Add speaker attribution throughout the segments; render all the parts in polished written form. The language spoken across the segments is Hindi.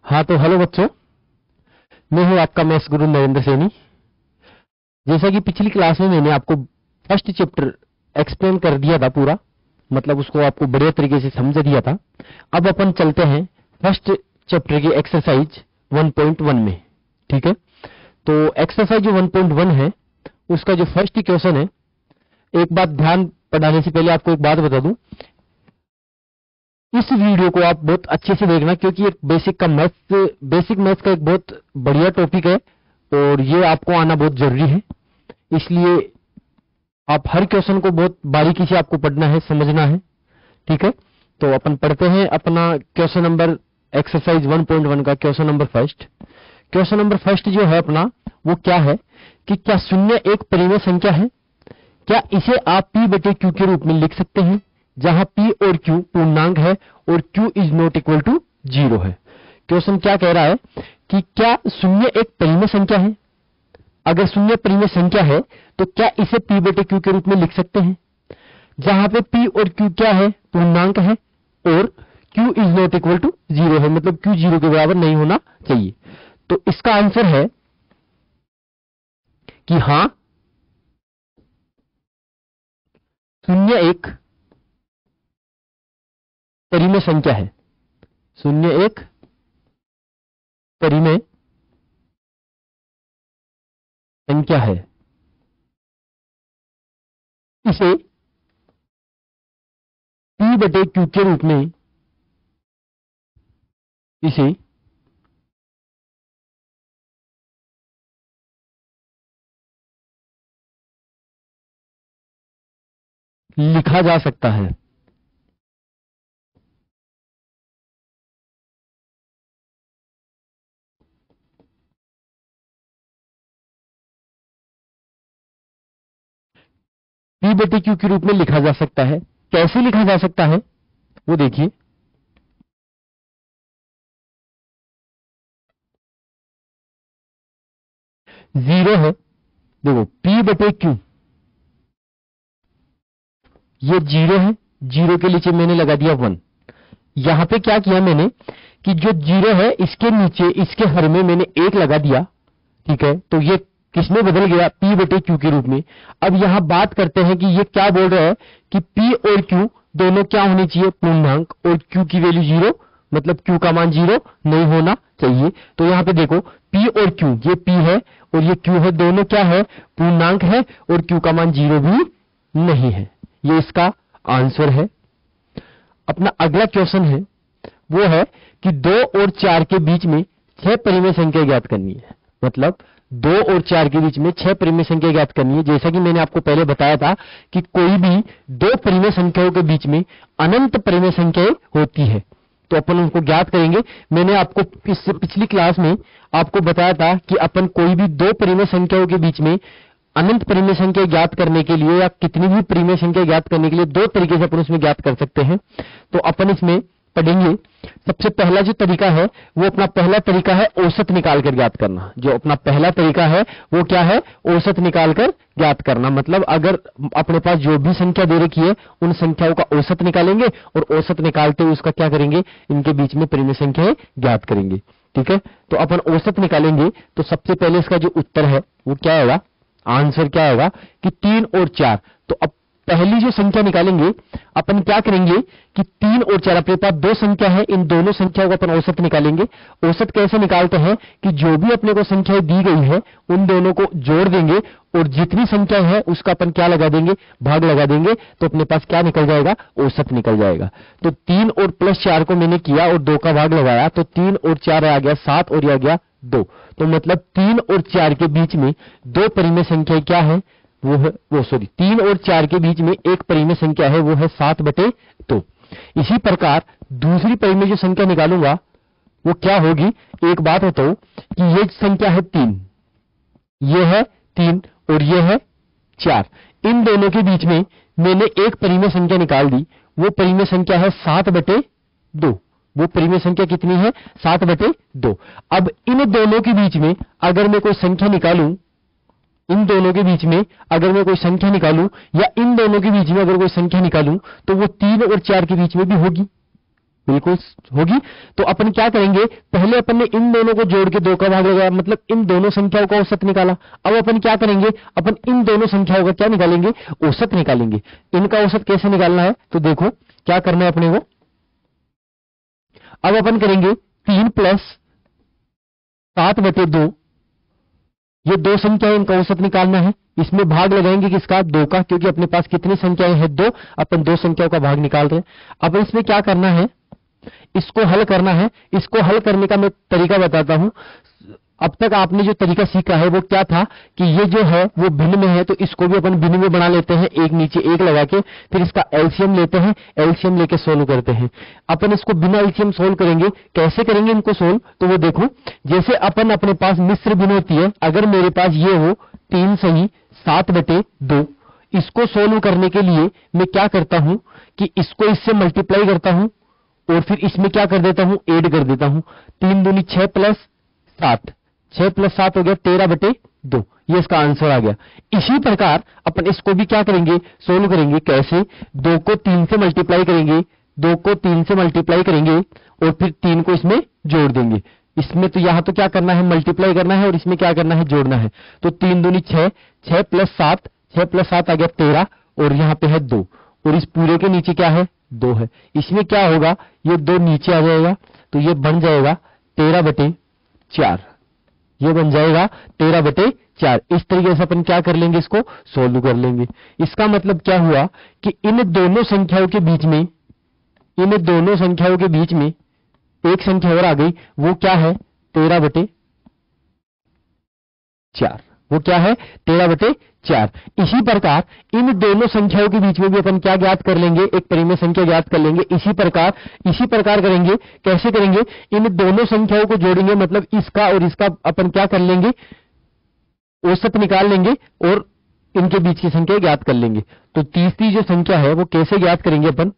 Speaker 1: हाँ तो हेलो बच्चों, मैं हूँ आपका मैथ्स गुरु नरेंद्र सैनी। जैसा कि पिछली क्लास में मैंने आपको फर्स्ट चैप्टर एक्सप्लेन कर दिया था पूरा, मतलब उसको आपको बढ़िया तरीके से समझ दिया था। अब अपन चलते हैं फर्स्ट चैप्टर की एक्सरसाइज 1.1 में। ठीक है, तो एक्सरसाइज जो 1.1 है उसका जो फर्स्ट क्वेश्चन है, एक बात ध्यान पढ़ाने से पहले आपको एक बात बता दूं, इस वीडियो को आप बहुत अच्छे से देखना, क्योंकि एक बेसिक मैथ्स का एक बहुत बढ़िया टॉपिक है और ये आपको आना बहुत जरूरी है। इसलिए आप हर क्वेश्चन को बहुत बारीकी से आपको पढ़ना है, समझना है। ठीक है, तो अपन पढ़ते हैं अपना क्वेश्चन नंबर एक्सरसाइज 1.1 का question number first. Question number first जो है अपना, वो क्या है कि क्या शून्य एक परिमेय संख्या है? क्या इसे आप p बटे q के रूप में लिख सकते हैं, जहां p और q पूर्णांक है और q is not equal to 0 है। क्वेश्चन क्या कह रहा है कि क्या शून्य एक परिमेय संख्या है? अगर शून्य परिमेय संख्या है तो क्या इसे p बटे q के रूप में लिख सकते हैं, जहां पे p और q क्या है, पूर्णांक है, और q is not equal to 0 है, मतलब q 0 के बराबर नहीं होना चाहिए। तो इसका आंसर है कि हां, शून्य एक परिमेय संख्या है। शून्य एक परिमेय संख्या है। इसे p बटे q के रूप में इसे लिखा जा सकता है। p बटे q के रूप में लिखा जा सकता है। कैसे लिखा जा सकता है वो देखिए। जीरो है, देखो p बटे q, ये 0 है, 0 के नीचे मैंने लगा दिया 1। यहां पे क्या किया मैंने कि जो 0 है इसके नीचे, इसके हर में मैंने 1 लगा दिया। ठीक है, तो ये किसमें बदल गया, p बटे q के रूप में। अब यहां बात करते हैं कि ये क्या बोल रहा है कि p और q दोनों क्या होने चाहिए, पूर्णांक, और q की वैल्यू 0, मतलब q का मान 0 नहीं होना चाहिए। तो यहां पे देखो p और q, ये p है और ये q है, दोनों क्या है, पूर्णांक है, और q का मान 0 भी नहीं है। ये इसका आंसर है। अपना अगला क्वेश्चन है, वो है कि 2 और 4 के बीच में 6 परिमेय संख्या ज्ञात करनी है। मतलब 2 और 4 के बीच में 6 परिमेय संख्या ज्ञात करनी है। जैसा कि मैंने आपको पहले बताया था कि कोई भी 2 परिमेय संख्याओं के बीच में अनंत परिमेय संख्याएं होती है, तो अपन उनको ज्ञात करेंगे। मैंने आपको इससे पिछली क्लास में आपको बताया था कि अपन कोई भी 2 परिमेय संख्याओं के बीच में अनंत परिमेय संख्या ज्ञात करने के लिए, या कितनी भी परिमेय संख्या ज्ञात करने के लिए 2 तरीके से अपन उसमें ज्ञात कर सकते हैं। तो अपन इसमें पढ़ेंगे। सबसे पहला जो तरीका है, वो अपना पहला तरीका है औसत निकाल कर ज्ञात करना। जो अपना पहला तरीका है वो क्या है, औसत निकाल कर ज्ञात करना। मतलब अगर अपने पास जो भी संख्या दे रखी है उन संख्याओं का औसत निकालेंगे और औसत निकालते हुए उसका क्या करेंगे, इनके बीच में परिमेय संख्याएं ज्ञात करेंगे। ठीक है, तो अपन औसत निकालेंगे। तो सबसे पहले इसका जो उत्तर है वो क्या आएगा, आंसर क्या आएगा कि 3 और 4। तो अब पहली जो संख्या निकालेंगे, अपन क्या करेंगे कि 3 और 4, अपने पास 2 संख्या है, इन दोनों संख्याओं का अपन औसत निकालेंगे। औसत कैसे निकालते हैं कि जो भी अपने को संख्याएं दी गई है उन दोनों को जोड़ देंगे और जितनी संख्या है उसका अपन क्या लगा देंगे, भाग लगा देंगे। तो अपने पास क्या निकल जाएगा, औसत निकल जाएगा। तो 3 और प्लस 4 को मैंने किया और 2 का भाग लगाया, तो 3 और 4 आ गया 7 और ये आ गया 2। तो मतलब 3 और 4 के बीच में 2 परिमेय संख्या क्या है, वो है 3 और 4 के बीच में एक परिमेय संख्या है, वो है 7 बटे 2। इसी प्रकार दूसरी परिमेय जो संख्या निकालूंगा वो क्या होगी, एक बात बताओ कि ये संख्या है 3, ये है 3 और ये है 4। इन दोनों के बीच में मैंने एक परिमेय संख्या निकाल दी, वो परिमेय संख्या है 7 बटे 2। वो परिमेय संख्या कितनी है, 7 बटे 2। अब इन दोनों के बीच में अगर मैं कोई संख्या निकालूं, इन दोनों के बीच में अगर मैं कोई संख्या निकालूं, या इन दोनों के बीच में अगर कोई संख्या निकालूं, तो वो 3 और 4 के बीच में भी होगी। बिल्कुल होगी। तो अपन क्या करेंगे, पहले अपन ने इन दोनों को जोड़ के 2 का भाग लगाया, मतलब इन दोनों संख्याओं का औसत निकाला। अब अपन क्या करेंगे, अपन इन दोनों संख्याओं का क्या निकालेंगे, औसत निकालेंगे। इनका औसत कैसे निकालना है, तो देखो क्या करना है अपने को। अब अपन करेंगे 3 + 7/2, ये 2 संख्याएं, इनका औसत निकालना है। इसमें भाग लगाएंगे किसका, 2 का, क्योंकि अपने पास कितनी संख्याएं हैं, 2। अपन 2 संख्याओं का भाग निकाल रहे हैं। अब इसमें क्या करना है, इसको हल करना है। इसको हल करने का मैं तरीका बताता हूं। अब तक आपने जो तरीका सीखा है वो क्या था कि ये जो है वो भिन्न में है, तो इसको भी अपन भिन्न में बना लेते हैं, एक नीचे एक लगा के, फिर इसका एलसीएम लेते हैं, एलसीएम लेके सोल्व करते हैं। अपन इसको बिना एलसीएम सोल्व करेंगे। कैसे करेंगे इनको सोल्व, तो वो देखो, जैसे अपन अपने पास मिश्र भिन्न होती है, अगर मेरे पास ये हो 3 सही 7/2, इसको सोल्व करने के लिए मैं क्या करता हूं कि इसको इससे मल्टीप्लाई करता हूं और फिर इसमें क्या कर देता हूं, ऐड कर देता हूं। 3 दूनी 6 + 7, 6 + 7 हो गया 13/2, ये इसका आंसर आ गया। इसी प्रकार अपन इसको भी क्या करेंगे, सोल्व करेंगे। कैसे, 2 को 3 से मल्टीप्लाई करेंगे, 2 को 3 से मल्टीप्लाई करेंगे और फिर 3 को इसमें जोड़ देंगे। इसमें तो यहां तो क्या करना है, मल्टीप्लाई करना है, और इसमें क्या करना है, जोड़ना है। तो 3 दूनी 6, 6 + 7, 6 + 7 आ गया 13, और यहां पे है 2, और इस पूरे के नीचे क्या है, 2 है। इसमें क्या होगा, ये 2 नीचे आ जाएगा, तो ये बन जाएगा 13/4, ये बन जाएगा 13/4। इस तरीके से अपन क्या कर लेंगे, इसको सोल्व कर लेंगे। इसका मतलब क्या हुआ कि इन दोनों संख्याओं के बीच में, इन दोनों संख्याओं के बीच में एक संख्या और आ गई, वो क्या है, 13/4। वो क्या है, 13/4। इसी प्रकार इन दोनों संख्याओं के बीच में भी अपन क्या ज्ञात कर लेंगे, एक परिमेय संख्या ज्ञात कर लेंगे। इसी प्रकार करेंगे। कैसे करेंगे, इन दोनों संख्याओं को जोड़ेंगे, मतलब इसका और इसका अपन क्या कर लेंगे, औसत निकाल लेंगे और इनके बीच की संख्या ज्ञात कर लेंगे। तो तीसरी जो संख्या है वो कैसे ज्ञात करेंगे अपन,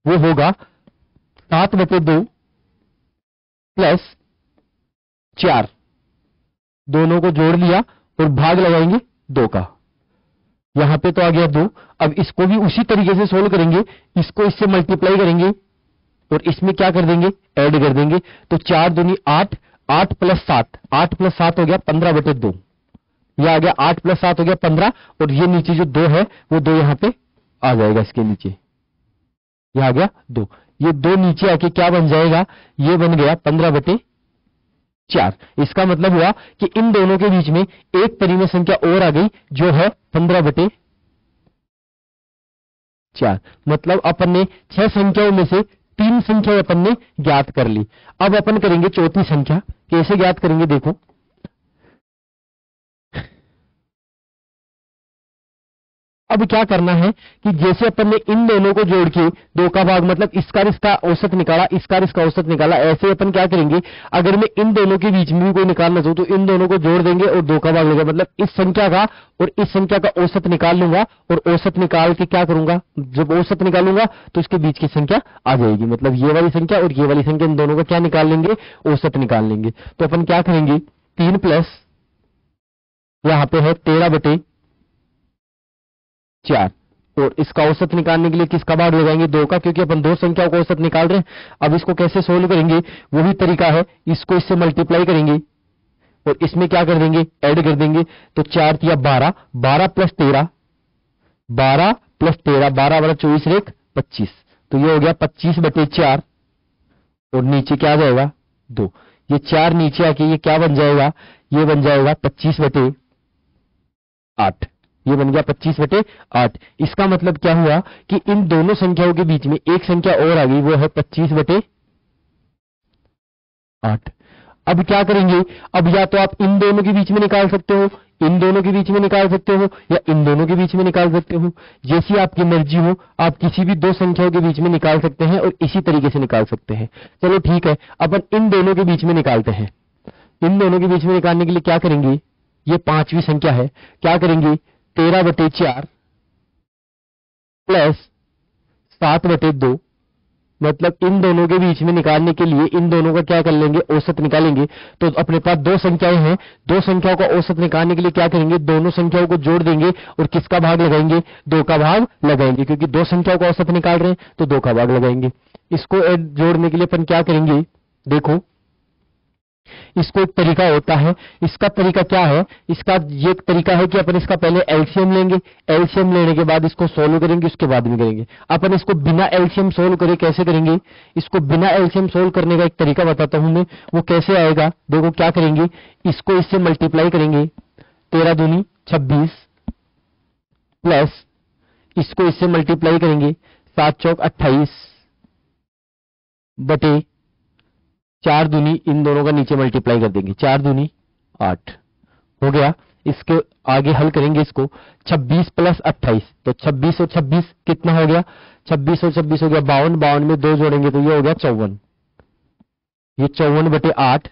Speaker 1: वो होगा 7/2 + 4, दोनों को जोड़ लिया और भाग लगाएंगे 2 का। यहां पे तो आ गया 2। अब इसको भी उसी तरीके से सोल्व करेंगे, इसको इससे मल्टीप्लाई करेंगे और इसमें क्या कर देंगे, ऐड कर देंगे। तो 4 दूनी 8, 8 + 7, 8 + 7 हो गया 15/2, यह आ गया 8 + 7 हो गया 15, और ये नीचे जो 2 है वो 2 यहां पे आ जाएगा, इसके नीचे यह आ गया 2। ये 2 नीचे आके क्या बन जाएगा, ये बन गया 15/4। इसका मतलब हुआ कि इन दोनों के बीच में एक परिमेय संख्या और आ गई, जो है 15/4। मतलब अपन ने 6 संख्याओं में से 3 संख्याएं अपन ने ज्ञात कर ली। अब अपन करेंगे चौथी संख्या। कैसे ज्ञात करेंगे, देखो, अब क्या करना है कि जैसे अपन ने इन दोनों को जोड़ के 2 का भाग, मतलब इसका इसका औसत निकाला, इसका इसका औसत निकाला, ऐसे अपन क्या करेंगे, अगर मैं इन दोनों के बीच में भी कोई निकालना चाहूं तो इन दोनों को जोड़ देंगे और 2 का भाग लेगा, मतलब इस संख्या का और इस संख्या का औसत निकाल लूंगा, और औसत निकाल के क्या करूंगा, जब औसत निकालूंगा तो इसके बीच की संख्या आ जाएगी। मतलब ये वाली संख्या और ये वाली संख्या, इन दोनों का क्या निकाल लेंगे, औसत निकाल लेंगे। तो अपन क्या करेंगे, 3 + यहां पे है 13/4, और इसका औसत निकालने के लिए किसका भाग लगाएंगे, 2 का, क्योंकि अपन 2 संख्याओं का औसत निकाल रहे हैं। अब इसको कैसे सोल्व करेंगे, वही तरीका है, इसको इससे मल्टीप्लाई करेंगे और इसमें क्या कर देंगे, ऐड कर देंगे। तो 4 × 12, 12 + 13, 12 + 13, 12 × 24 = 25। तो ये हो गया 25/4, और नीचे क्या आ जाएगा, 2। ये 4 नीचे आके ये क्या बन जाएगा, ये बन जाएगा 25/8। ये बन गया 25/8। इसका मतलब क्या हुआ कि इन दोनों संख्याओं के बीच में एक संख्या और आ गई, वो है 25/8। अब क्या करेंगे, अब या तो आप इन दोनों के बीच में निकाल सकते हो, इन दोनों के बीच में निकाल सकते हो, या इन दोनों के बीच में निकाल सकते हो, जैसी आपकी मर्जी हो। आप किसी भी 2 संख्याओं के बीच में निकाल सकते हैं और इसी तरीके से निकाल सकते हैं। चलो ठीक है, अपन इन दोनों के बीच में निकालते हैं। इन दोनों के बीच में निकालने के लिए क्या करेंगे, ये 5वीं संख्या है, क्या करेंगे, 13/4 + 7/2 मतलब इन दोनों के बीच में निकालने के लिए इन दोनों का क्या कर लेंगे, औसत निकालेंगे। तो अपने पास दो संख्याएं हैं, दो संख्याओं का औसत निकालने के लिए क्या करेंगे, दोनों संख्याओं को जोड़ देंगे और किसका भाग लगाएंगे, दो का भाग लगाएंगे, क्योंकि दो संख्याओं का औसत निकाल रहे हैं तो दो का भाग लगाएंगे। इसको जोड़ने के लिए अपन क्या करेंगे, देखो इसको एक तरीका होता है। इसका तरीका क्या है, इसका ये एक तरीका है कि अपन इसका पहले एलसीएम लेंगे, एलसीएम लेने के बाद इसको सोल्व करेंगे, उसके बाद में करेंगे। अपन इसको बिना एलसीएम सोल्व करे कैसे करेंगे, इसको बिना एलसीएम सोल्व करने का एक तरीका बताता हूं मैं, वो कैसे आएगा। देखो क्या करेंगे, इसको इससे मल्टीप्लाई करेंगे, 13 दूनी 26 प्लस इसको इससे मल्टीप्लाई करेंगे, 7 चौक 28 बटे 4 दूनी, इन दोनों का नीचे मल्टीप्लाई कर देंगे, 4 दूनी 8 हो गया। इसके आगे हल करेंगे इसको, 26 प्लस 28, तो 26 और 26 कितना हो गया, 26 और 26 हो गया 52, 52 में 2 जोड़ेंगे तो ये हो गया 54, ये 54 बटे 8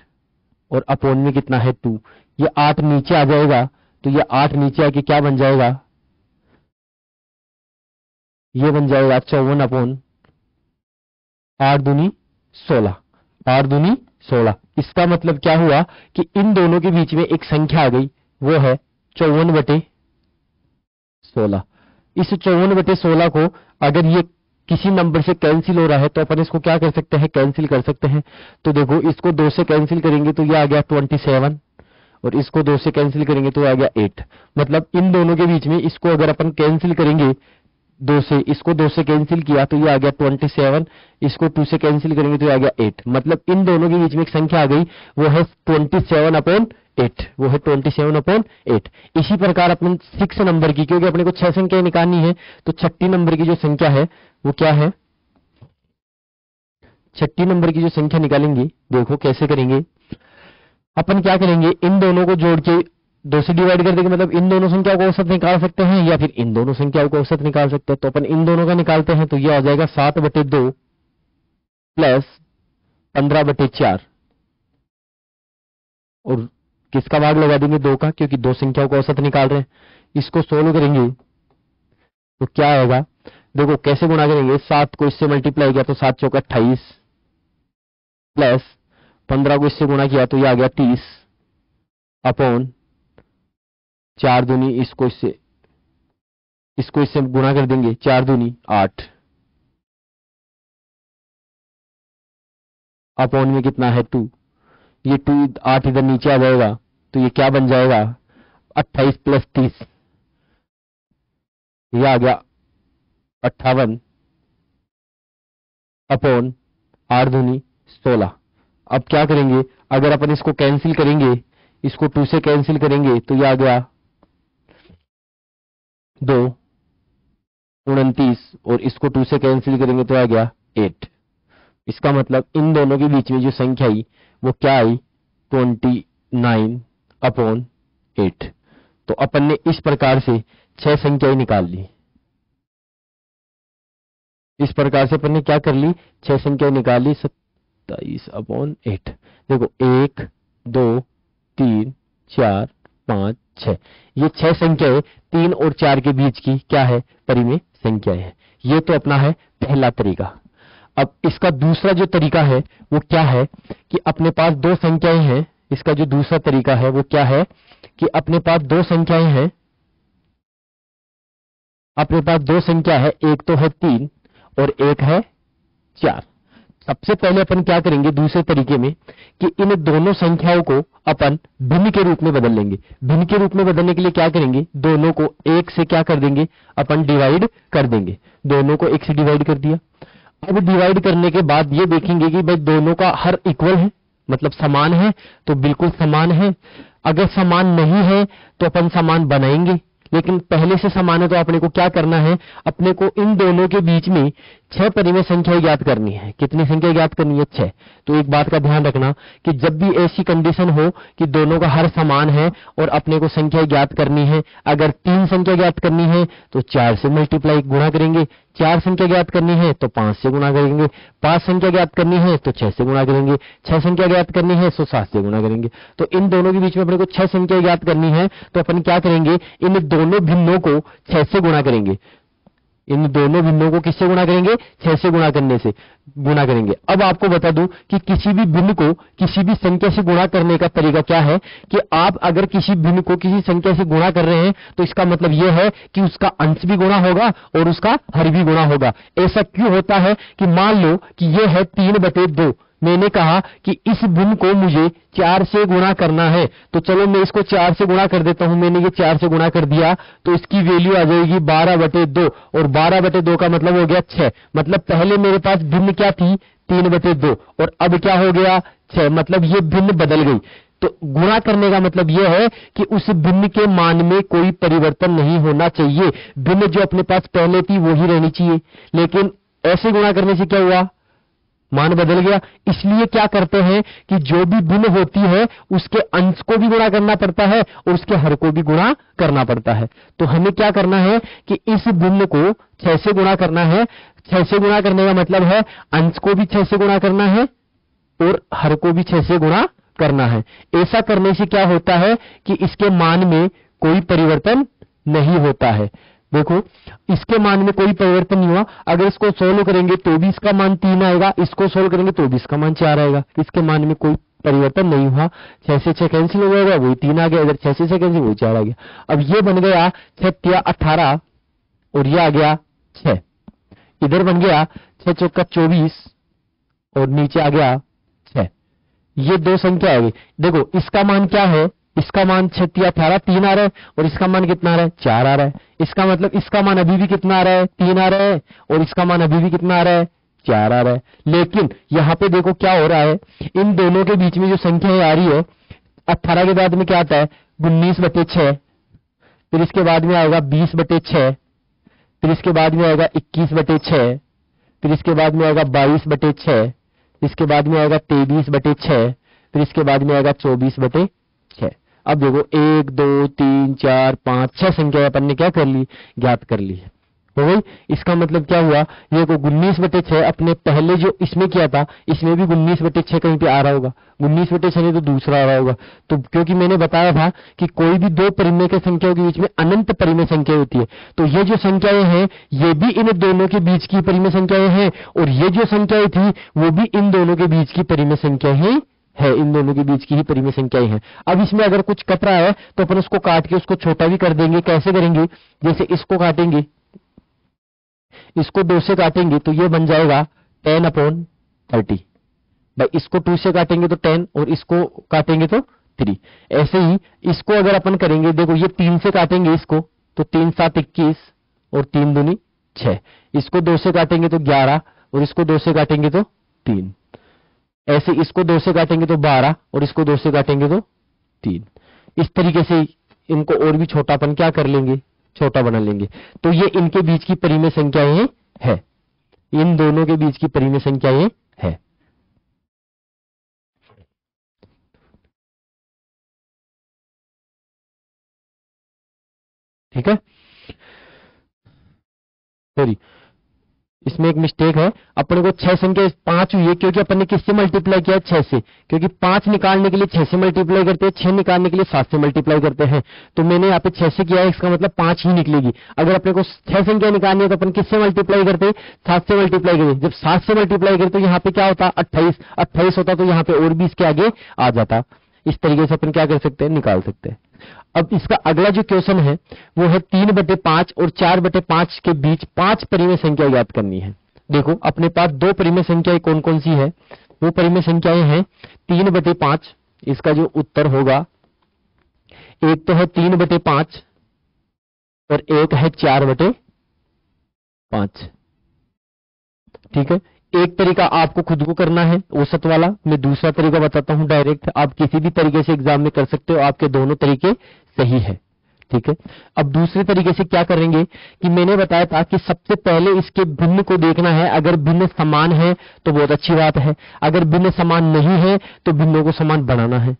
Speaker 1: और अपोन में कितना है 2, ये 8 नीचे आ जाएगा, तो ये 8 नीचे आके क्या बन जाएगा, ये बन जाएगा 54 अपोन 8 दूनी 16, 8 दूनी 16। इसका मतलब क्या हुआ कि इन दोनों के बीच में एक संख्या आ गई, वो है 54 बटे 16। इस 54 बटे 16 को अगर ये किसी नंबर से कैंसिल हो रहा है तो अपन इसको क्या कर सकते हैं, कैंसिल कर सकते हैं। तो देखो इसको 2 से कैंसिल करेंगे तो ये आ गया 27 और इसको 2 से कैंसिल करेंगे तो आ गया 8। मतलब इन दोनों के बीच में इसको अगर अपन कैंसिल करेंगे 2 से, इसको 2 से कैंसिल किया तो ये आ गया 27, इसको 2 से कैंसिल करेंगे तो ये आ गया 8। मतलब इन दोनों के बीच में एक संख्या आ गई, वो है 27/8, वो है 27/8। इसी प्रकार अपन 6 नंबर की, क्योंकि अपने को 6 संख्याएं निकालनी है, तो 6 नंबर की जो संख्या है वो क्या है, 6 नंबर की जो संख्या निकालेंगे, देखो कैसे करेंगे। अपन क्या करेंगे, इन दोनों को जोड़ के 2 से डिवाइड कर देंगे, मतलब इन दोनों संख्याओं को औसत निकाल सकते हैं या फिर इन दोनों संख्याओं को औसत निकाल सकते हैं। तो अपन इन दोनों का निकालते हैं तो ये आ जाएगा 7/2 प्लस 15/4 और किसका भाग लगा देंगे, 2 का, क्योंकि 2 संख्याओं को औसत निकाल रहे हैं। इसको सोल्व करेंगे तो क्या आएगा, देखो कैसे गुणा करेंगे, 7 को इससे मल्टीप्लाई किया तो 7 चौक 28 प्लस 15 को इससे गुणा किया तो ये आ गया 30 अपॉन 4 दूनी, इसको इससे गुणा कर देंगे, 4 दूनी 8 अपॉन में कितना है 2, ये 2 8 इधर नीचे आ जाएगा तो ये क्या बन जाएगा 28 प्लस 30, ये आ गया 58 अपॉन 8 दूनी 16। अब क्या करेंगे, अगर अपन इसको कैंसिल करेंगे, इसको 2 से कैंसिल करेंगे तो ये आ गया 2 29 और इसको 2 से कैंसिल करेंगे तो आ गया 8। इसका मतलब इन दोनों के बीच में जो संख्या आई वो क्या आई, 29/8। तो अपन ने इस प्रकार से 6 संख्याएं निकाल ली। इस प्रकार से अपन ने क्या कर ली, 6 संख्याएं निकाल ली, 27/8। देखो 1 2 3 4 5 6, ये 6 संख्याएं 3 और 4 के बीच की क्या है, परिमेय संख्याएं हैं। ये तो अपना है पहला तरीका। अब इसका दूसरा जो तरीका है वो क्या है कि अपने पास 2 संख्याएं हैं। इसका जो दूसरा तरीका है वो क्या है कि अपने पास 2 संख्याएं हैं, अपने पास 2 संख्या है, एक तो है 3 और एक है 4। सबसे पहले अपन क्या करेंगे दूसरे तरीके में कि इन दोनों संख्याओं को अपन भिन्न के रूप में बदल लेंगे। भिन्न के रूप में बदलने के लिए क्या करेंगे, दोनों को 1 से क्या कर देंगे, अपन डिवाइड कर देंगे। दोनों को 1 से डिवाइड कर दिया। अब डिवाइड करने के बाद ये देखेंगे कि भाई दोनों का हर इक्वल है, मतलब समान है, तो बिल्कुल समान है। अगर समान नहीं है तो अपन समान बनाएंगे, लेकिन पहले से समान है तो अपने को क्या करना है, अपने को इन दोनों के बीच में 6 परिमेय संख्याएं ज्ञात करनी है। कितनी संख्या ज्ञात करनी है, 6। तो एक बात का ध्यान रखना कि जब भी ऐसी कंडीशन हो कि दोनों का हर समान है और अपने को संख्या ज्ञात करनी है, अगर 3 संख्या ज्ञात करनी है तो 4 से मल्टीप्लाई गुणा करेंगे, 4 संख्या ज्ञात करनी है तो 5 से गुणा करेंगे, 5 संख्या ज्ञात करनी है तो 6 से गुणा करेंगे, 6 संख्या ज्ञात करनी है तो 7 से गुणा करेंगे। तो इन दोनों के बीच में अपने को 6 संख्या ज्ञात करनी है, तो अपन क्या करेंगे, इन दोनों भिन्नों को 6 से गुणा करेंगे। इन दोनों भिन्नों को किससे गुणा करेंगे? 6 से गुणा करेंगे। अब आपको बता दूं कि किसी भी भिन्न को किसी भी संख्या से गुणा करने का तरीका क्या है कि आप अगर किसी भिन्न को किसी संख्या से गुणा कर रहे हैं तो इसका मतलब यह है कि उसका अंश भी गुणा होगा और उसका हर भी गुणा होगा। ऐसा क्यों होता है कि मान लो कि यह है 3/2, मैंने कहा कि इस भिन्न को मुझे 4 से गुणा करना है, तो चलो मैं इसको 4 से गुणा कर देता हूं। मैंने ये 4 से गुणा कर दिया तो इसकी वैल्यू आ जाएगी 12/2, और 12/2 का मतलब हो गया 6। मतलब पहले मेरे पास भिन्न क्या थी? 3/2, और अब क्या हो गया? 6। मतलब ये भिन्न बदल गई। तो गुणा करने का मतलब यह है कि उस भिन्न के मान में कोई परिवर्तन नहीं होना चाहिए। भिन्न जो अपने पास पहले थी वो ही रहनी चाहिए, लेकिन ऐसे गुणा करने से क्या हुआ? मान बदल गया। इसलिए क्या करते हैं कि जो भी भिन्न होती है उसके अंश को भी गुणा करना पड़ता है और उसके हर को भी गुणा करना पड़ता है। तो हमें क्या करना है कि इस भिन्न को 6 से गुणा करना है। 6 से गुणा करने का मतलब है अंश को भी 6 से गुणा करना है और हर को भी 6 से गुणा करना है। ऐसा करने से क्या होता है कि इसके मान में कोई परिवर्तन नहीं होता है। देखो, इसके मान में कोई परिवर्तन नहीं हुआ। अगर इसको सोल्व करेंगे तो भी इसका मान 3 आएगा, इसको सोल्व करेंगे तो भी इसका मान 4 आएगा। इसके मान में कोई परिवर्तन नहीं हुआ। 6 से 6 कैंसिल हो जाएगा, वही 3 आ गया। इधर 6 से 6 कैंसिल, वही 4 आ गया। अब ये बन गया 6 × 18 और ये आ गया 6। इधर बन गया 6 × 4 = 24 और नीचे आ गया 6। ये दो संख्या आ गई। देखो, इसका मान क्या है? इसका मान 6 × 18 3 आ रहा है और इसका मान कितना आ रहा है? 4 आ रहा है। इसका मतलब इसका मान अभी भी कितना आ रहा है? 3 आ रहा है और इसका मान अभी भी कितना आ रहा है? 4 आ रहा है। लेकिन यहां पे देखो क्या हो रहा है, इन दोनों के बीच में जो संख्या आ रही है, 18 के बाद में क्या आता है? 19/6, फिर इसके बाद में आएगा 20/6, फिर इसके बाद में आएगा 21/6, फिर इसके बाद में आएगा 22/6, इसके बाद में आएगा 23/6, फिर इसके बाद में आएगा 24/6। अब देखो 1 2 3 4 5 6 संख्या अपन ने क्या कर ली? ज्ञात कर ली हो गई। इसका मतलब क्या हुआ? ये को 19/6 अपने पहले जो इसमें किया था, इसमें भी 19/6 कहीं पे आ रहा होगा। 19/6 नहीं तो दूसरा आ रहा होगा। तो क्योंकि मैंने बताया था कि कोई भी दो परिमेय की संख्याओं के बीच में अनंत परिमेय संख्या होती है, तो ये जो संख्याएं हैं ये भी इन दोनों के बीच की परिमेय संख्याएं हैं, और ये जो संख्याएं थी वो भी इन दोनों के बीच की परिमेय संख्याएं है। इन दोनों के बीच की ही परिमेय संख्याएं हैं। अब इसमें अगर कुछ कट रहा है तो अपन उसको काट के उसको छोटा भी कर देंगे। कैसे करेंगे? जैसे इसको काटेंगे, इसको 2 से काटेंगे तो ये बन जाएगा 10/30 भाई। इसको 2 से काटेंगे तो 10 और इसको काटेंगे तो 3। ऐसे ही इसको अगर अपन करेंगे, देखो ये 3 से काटेंगे इसको तो 3 × 7 = 21 और 3 दूनी 6। इसको 2 से काटेंगे तो 11 और इसको 2 से काटेंगे तो 3। ऐसे इसको 2 से काटेंगे तो 12 और इसको 2 से काटेंगे तो 3। इस तरीके से इनको और भी छोटापन क्या कर लेंगे? छोटा बना लेंगे। तो ये इनके बीच की परिमेय संख्याएं है। इन दोनों के बीच की परिमेय संख्याएं है। ठीक है। सॉरी, इसमें एक मिस्टेक है। अपने को 6 संख्या 5 हुई है क्योंकि अपन ने किससे मल्टीप्लाई किया? 6 से। क्योंकि 5 निकालने के लिए 6 से मल्टीप्लाई करते हैं, 6 निकालने के लिए 7 से मल्टीप्लाई करते हैं। तो मैंने यहाँ पे 6 से किया है, इसका मतलब 5 ही निकलेगी। अगर अपने को 6 संख्या निकालनी है तो अपन किससे मल्टीप्लाई करते? 7 से मल्टीप्लाई करते। जब 7 से मल्टीप्लाई करते तो यहाँ पे क्या होता? 28 होता, तो यहाँ पे और भी इसके आगे आ जाता। इस तरीके से अपन क्या कर सकते हैं? निकाल सकते हैं। अब इसका अगला जो क्वेश्चन है वो है 3/5 और 4/5 के बीच 5 परिमेय संख्या ज्ञात करनी है। देखो, अपने पास 2 परिमेय संख्याएं कौन कौन सी है? वो परिमेय संख्याएं हैं 3/5। इसका जो उत्तर होगा, एक तो है 3/5 और एक है 4/5। ठीक है। एक तरीका आपको खुद को करना है औसत वाला, मैं दूसरा तरीका बताता हूं डायरेक्ट। आप किसी भी तरीके से एग्जाम में कर सकते हो, आपके दोनों तरीके सही है। ठीक है। अब दूसरे तरीके से क्या करेंगे कि मैंने बताया था कि सबसे पहले इसके भिन्न को देखना है। अगर भिन्न समान है तो बहुत अच्छी बात है, अगर भिन्न समान नहीं है तो भिन्नों को समान बनाना है।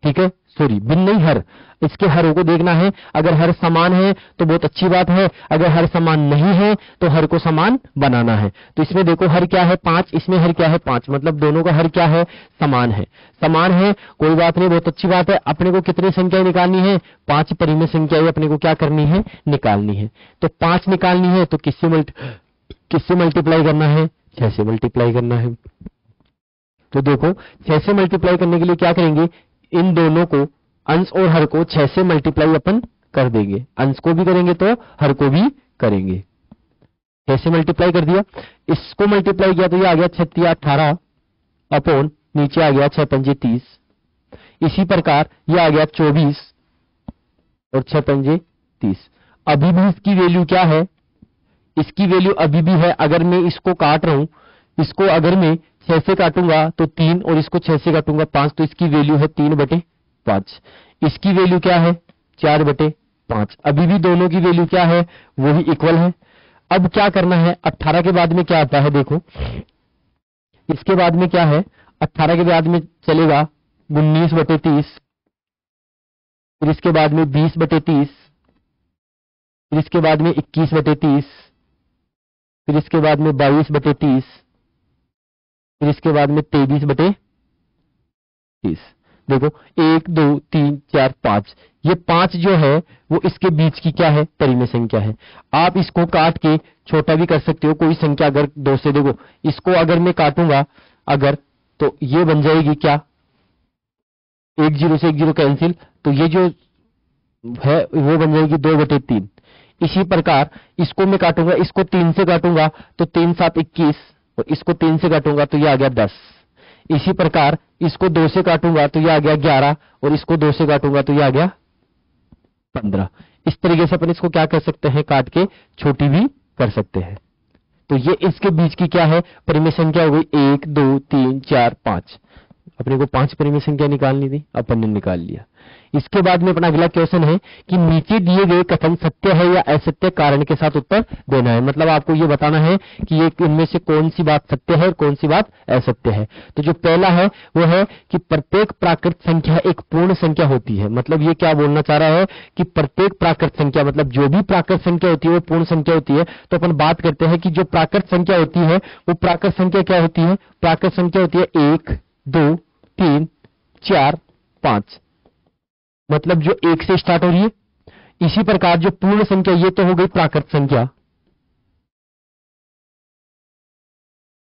Speaker 1: ठीक है, सॉरी भिन्न नहीं, हर, इसके हरों को देखना है। अगर हर समान है तो बहुत अच्छी बात है, अगर हर समान नहीं है तो हर को समान बनाना है। तो इसमें देखो हर क्या है 5, इसमें हर क्या है 5, मतलब दोनों का हर क्या है समान है। समान है, कोई बात नहीं, बहुत अच्छी बात है। अपने को कितनी संख्याएं निकालनी है, 5 परिमेय संख्याएं अपने को क्या करनी है, निकालनी है। तो 5 निकालनी है तो किससे मल्टीप्लाई करना है, 6 से मल्टीप्लाई करना है। तो देखो 6 से मल्टीप्लाई करने के लिए क्या करेंगे, इन दोनों को, अंश और हर को 6 से मल्टीप्लाई अपन कर देंगे। अंश को भी करेंगे तो हर को भी करेंगे। 6 से मल्टीप्लाई कर दिया, इसको मल्टीप्लाई किया तो ये आ गया 6 18 अपॉन नीचे आ गया 6 पंजे 30। इसी प्रकार ये आ गया 24 और 6 पंजे 30। अभी भी इसकी वैल्यू क्या है, इसकी वैल्यू अभी भी है, अगर मैं इसको काट रहा हूं, इसको अगर मैं 6 से काटूंगा तो 3 और इसको 6 से काटूंगा 5, तो इसकी वैल्यू है 3/5। इसकी वैल्यू क्या है 4/5। अभी भी दोनों की वैल्यू क्या है, वो ही इक्वल है। अब क्या करना है, 18 के बाद में क्या आता है, देखो इसके बाद में क्या है, 18 के बाद में चलेगा 19/30, फिर इसके बाद में 20/30, फिर इसके बाद में 21/30, फिर इसके बाद में 22/30, फिर इसके बाद में 23/30। देखो 1 2 3 4 5, ये 5 जो है वो इसके बीच की क्या है, परिमेय संख्या है। आप इसको काट के छोटा भी कर सकते हो, कोई संख्या अगर 2 से, देखो इसको अगर मैं काटूंगा अगर, तो ये बन जाएगी क्या, 1 0 से 1 0 कैंसिल, तो ये जो है वो बन जाएगी 2/3। इसी प्रकार इसको मैं काटूंगा, इसको 3 से काटूंगा तो 3 7 21, और इसको 3 से काटूंगा तो ये आ गया 10। इसी प्रकार इसको 2 से काटूंगा तो ये आ गया 11, और इसको 2 से काटूंगा तो ये आ गया 15। इस तरीके से अपन इसको क्या कर सकते हैं, काट के छोटी भी कर सकते हैं। तो ये इसके बीच की क्या है, परिमेय संख्या हो गई 1 2 3 4 5। अपने को 5 परिमेय संख्या निकालनी थी, अपन ने निकाल लिया। इसके बाद में अपना अगला क्वेश्चन है कि नीचे दिए गए कथन सत्य है या असत्य, कारण के साथ उत्तर देना है। मतलब आपको ये बताना है कि ये इनमें से कौन सी बात सत्य है और कौन सी बात असत्य है। तो जो पहला है वो है कि प्रत्येक प्राकृत संख्या एक पूर्ण संख्या होती है। मतलब ये क्या बोलना चाह रहा है कि प्रत्येक प्राकृत संख्या, मतलब जो भी प्राकृत संख्या होती है वो पूर्ण संख्या होती है। तो अपन बात करते हैं कि जो प्राकृत संख्या होती है वो प्राकृत संख्या क्या होती है, प्राकृत संख्या होती है 1 2 3 4 5, मतलब जो 1 से स्टार्ट हो रही है। इसी प्रकार जो पूर्ण संख्या, ये तो हो गई प्राकृत संख्या,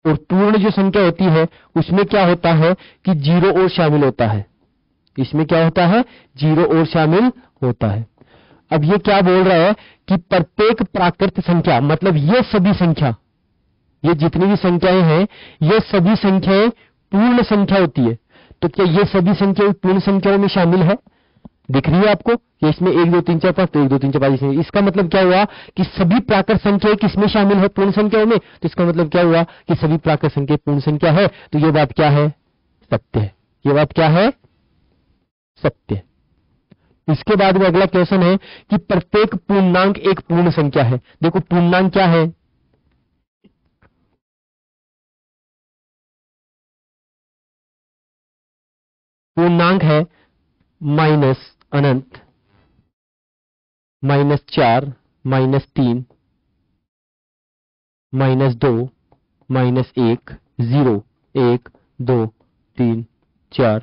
Speaker 1: और पूर्ण जो संख्या होती है उसमें क्या होता है कि 0 और शामिल होता है। इसमें क्या होता है, 0 और शामिल होता है। अब ये क्या बोल रहा है कि प्रत्येक प्राकृत संख्या, मतलब ये सभी संख्या, ये जितनी भी संख्याएं हैं ये सभी संख्याएं पूर्ण संख्या होती है। तो क्या ये सभी संख्याएं पूर्ण संख्याओं में शामिल है, दिख रही है आपको, ये इसमें 1 2 3 4 5, तो 1 2 3 4 5 इसमें। इसका मतलब क्या हुआ कि सभी प्राकृत संख्याएं किसमें शामिल है, पूर्ण संख्याओं में। तो इसका मतलब क्या हुआ कि सभी प्राकृत संख्या पूर्ण संख्या है। तो ये बात क्या है, सत्य है। ये बात क्या है, सत्य। इसके बाद में अगला क्वेश्चन है कि प्रत्येक पूर्णांक एक पूर्ण संख्या है। देखो पूर्णांक क्या है, पूर्णांक है माइनस अनंत, -4, -3, -2, -1, 0, 1 2 3 4।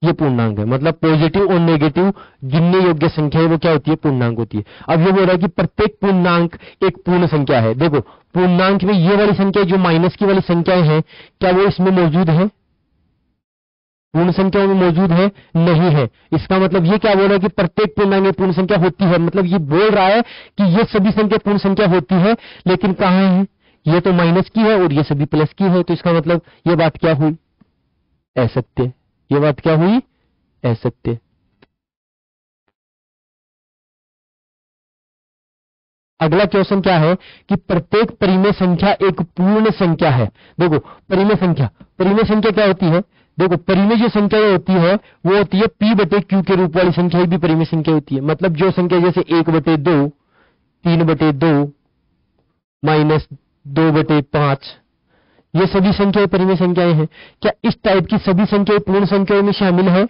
Speaker 1: ये पूर्णांक है। मतलब पॉजिटिव और नेगेटिव गिनने योग्य संख्या है वो क्या होती है, पूर्णांक होती है। अब ये बोल रहा है कि प्रत्येक पूर्णांक एक पूर्ण संख्या है। देखो पूर्णांक में ये वाली संख्या जो माइनस की वाली संख्याएं हैं, क्या वो इसमें मौजूद है, पूर्ण संख्याओं में मौजूद है, नहीं है। इसका मतलब ये क्या बोल रहा है कि प्रत्येक पूर्णांक में पूर्ण संख्या होती है। मतलब ये बोल रहा है कि ये सभी संख्या पूर्ण संख्या होती है, लेकिन कहां है, ये तो माइनस की है और ये सभी प्लस की है। तो इसका मतलब ये बात क्या हुई, असत्य। ये बात क्या हुई, असत्य। अगला क्वेश्चन क्या है कि प्रत्येक परिमेय संख्या एक पूर्ण संख्या है। देखो परिमेय संख्या क्या होती है, देखो परिमेय जो संख्या होती है वो होती है p/q के रूप वाली संख्या भी परिमेय संख्या होती है। मतलब जो संख्या जैसे 1/2, 3/2, -2/5, ये सभी संख्याएं परिमेय संख्याएं हैं। क्या इस टाइप की सभी संख्याएं पूर्ण संख्याओं में शामिल है,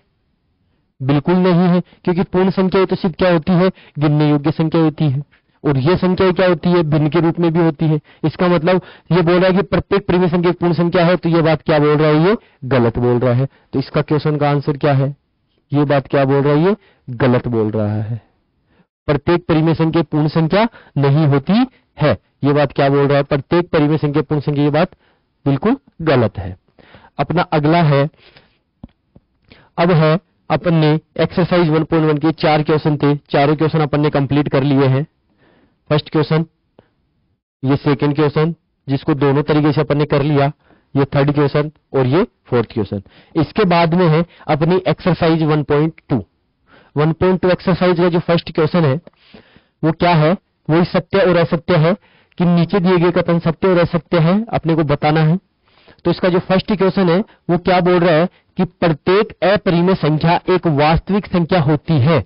Speaker 1: बिल्कुल नहीं है, क्योंकि पूर्ण संख्या तो सिर्फ क्या होती है, गिनने योग्य संख्या होती है, और ये संख्या क्या होती है, भिन्न के रूप में भी होती है। इसका मतलब ये बोल रहा है कि प्रत्येक परिमेय संख्या एक पूर्ण संख्या है, तो ये बात क्या बोल रहा है, ये गलत बोल रहा है। तो इसका क्वेश्चन का आंसर क्या है, ये बात क्या बोल रहा है, ये गलत बोल रहा है। प्रत्येक परिमेय संख्या पूर्ण संख्या नहीं होती है, ये बात क्या बोल रहा है, प्रत्येक परिमेय संख्या पूर्ण संख्या, ये बात बिल्कुल गलत है। अपना अगला है, अब है अपन ने एक्सरसाइज 1.1 के 4 क्वेश्चन थे, चारों क्वेश्चन अपन ने कंप्लीट कर लिए हैं। फर्स्ट क्वेश्चन, ये सेकंड क्वेश्चन जिसको दोनों तरीके से अपन ने कर लिया, ये थर्ड क्वेश्चन और ये फोर्थ क्वेश्चन। इसके बाद में है अपनी एक्सरसाइज 1.2। 1.2 एक्सरसाइज का जो फर्स्ट क्वेश्चन है वो क्या है, वही सत्य और असत्य है कि नीचे दिए गए कथन सत्य और असत्य है, अपने को बताना है। तो इसका जो फर्स्ट क्वेश्चन है वो क्या बोल रहा है कि प्रत्येक अपरिमेय संख्या एक वास्तविक संख्या होती है।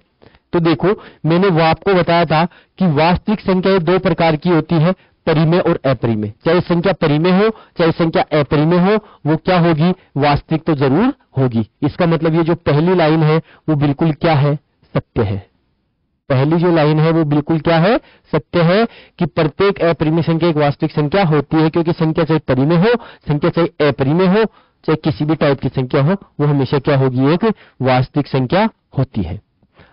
Speaker 1: तो देखो, मैंने वो आपको बताया था कि वास्तविक संख्या दो प्रकार की होती है, परिमेय और अपरिमेय। चाहे संख्या परिमेय हो चाहे संख्या अपरिमेय हो, वो क्या होगी, वास्तविक तो जरूर होगी। इसका मतलब ये जो पहली लाइन है वो बिल्कुल क्या है, सत्य है। पहली जो लाइन है वो बिल्कुल क्या है, सत्य है कि प्रत्येक अपरिमेय संख्या एक वास्तविक संख्या होती है, क्योंकि संख्या चाहे परिमेय हो, संख्या चाहे अपरिमेय हो, चाहे किसी भी टाइप की संख्या हो, वो हमेशा क्या होगी, एक वास्तविक संख्या होती है।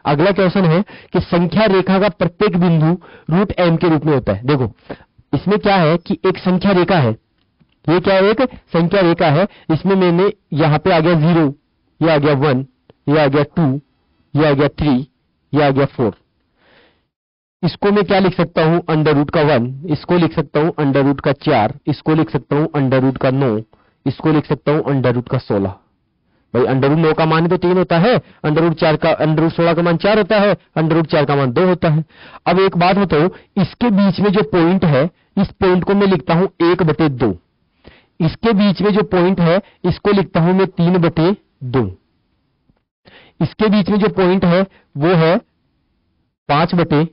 Speaker 1: अगला क्वेश्चन है कि संख्या रेखा का प्रत्येक बिंदु रूट m के रूप में होता है। देखो, इसमें क्या है कि एक संख्या रेखा है, ये क्या है, एक संख्या रेखा है। इसमें मैंने यहां पे आ गया 0, ये आ गया 1, ये आ गया 2, ये आ गया 3, ये आ गया 4। इसको मैं क्या लिख सकता हूं, अंडर रूट का 1, इसको लिख सकता हूं अंडर रूट का 4, इसको लिख सकता हूं अंडर रूट का 9, इसको लिख सकता हूं अंडर रूट का 16। भाई अंडर रूट 9 का मान तो 3 होता है, अंडर रूट 4 का, अंडर रूट 16 का मान 4 होता है, अंडर रूट 4 का मान 2 होता है। अब एक बात बताओ, इसके बीच में जो पॉइंट है, इस पॉइंट को मैं लिखता हूं 1/2। इसके बीच में जो पॉइंट है इसको लिखता हूं मैं 3/2। इसके बीच में जो पॉइंट है वो है 5/2।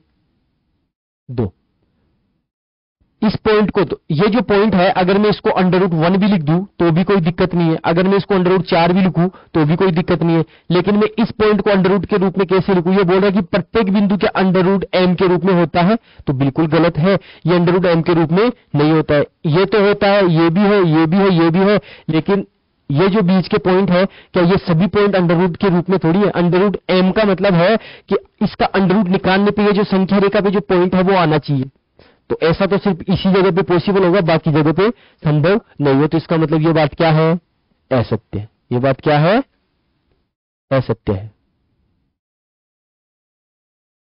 Speaker 1: इस पॉइंट को, तो ये जो पॉइंट है, अगर मैं इसको अंडर रूट 1 भी लिख दूं तो भी कोई दिक्कत नहीं है, अगर मैं इसको अंडर रूट 4 भी लिखूं तो भी कोई दिक्कत नहीं है। लेकिन मैं इस पॉइंट को अंडर रूट के रूप में कैसे लिखूं, ये बोल रहा है कि प्रत्येक बिंदु के अंडर रूट m के रूप में होता है, तो बिल्कुल गलत है। ये अंडर रूट m के रूप में नहीं होता है, ये तो होता है, ये भी है, ये भी है, ये भी है, लेकिन ये जो बीच के पॉइंट है, क्या ये सभी पॉइंट अंडर रूट के रूप में थोड़ी है। अंडर रूट m का मतलब है कि इसका अंडर रूट निकालने पे ये जो संख्या रेखा पे जो पॉइंट है वो आना चाहिए। तो ऐसा तो सिर्फ इसी जगह पे पॉसिबल होगा, बाकी जगह पे संभव नहीं हो। तो इसका मतलब ये बात क्या है, असत्य है। ये बात क्या है, असत्य है।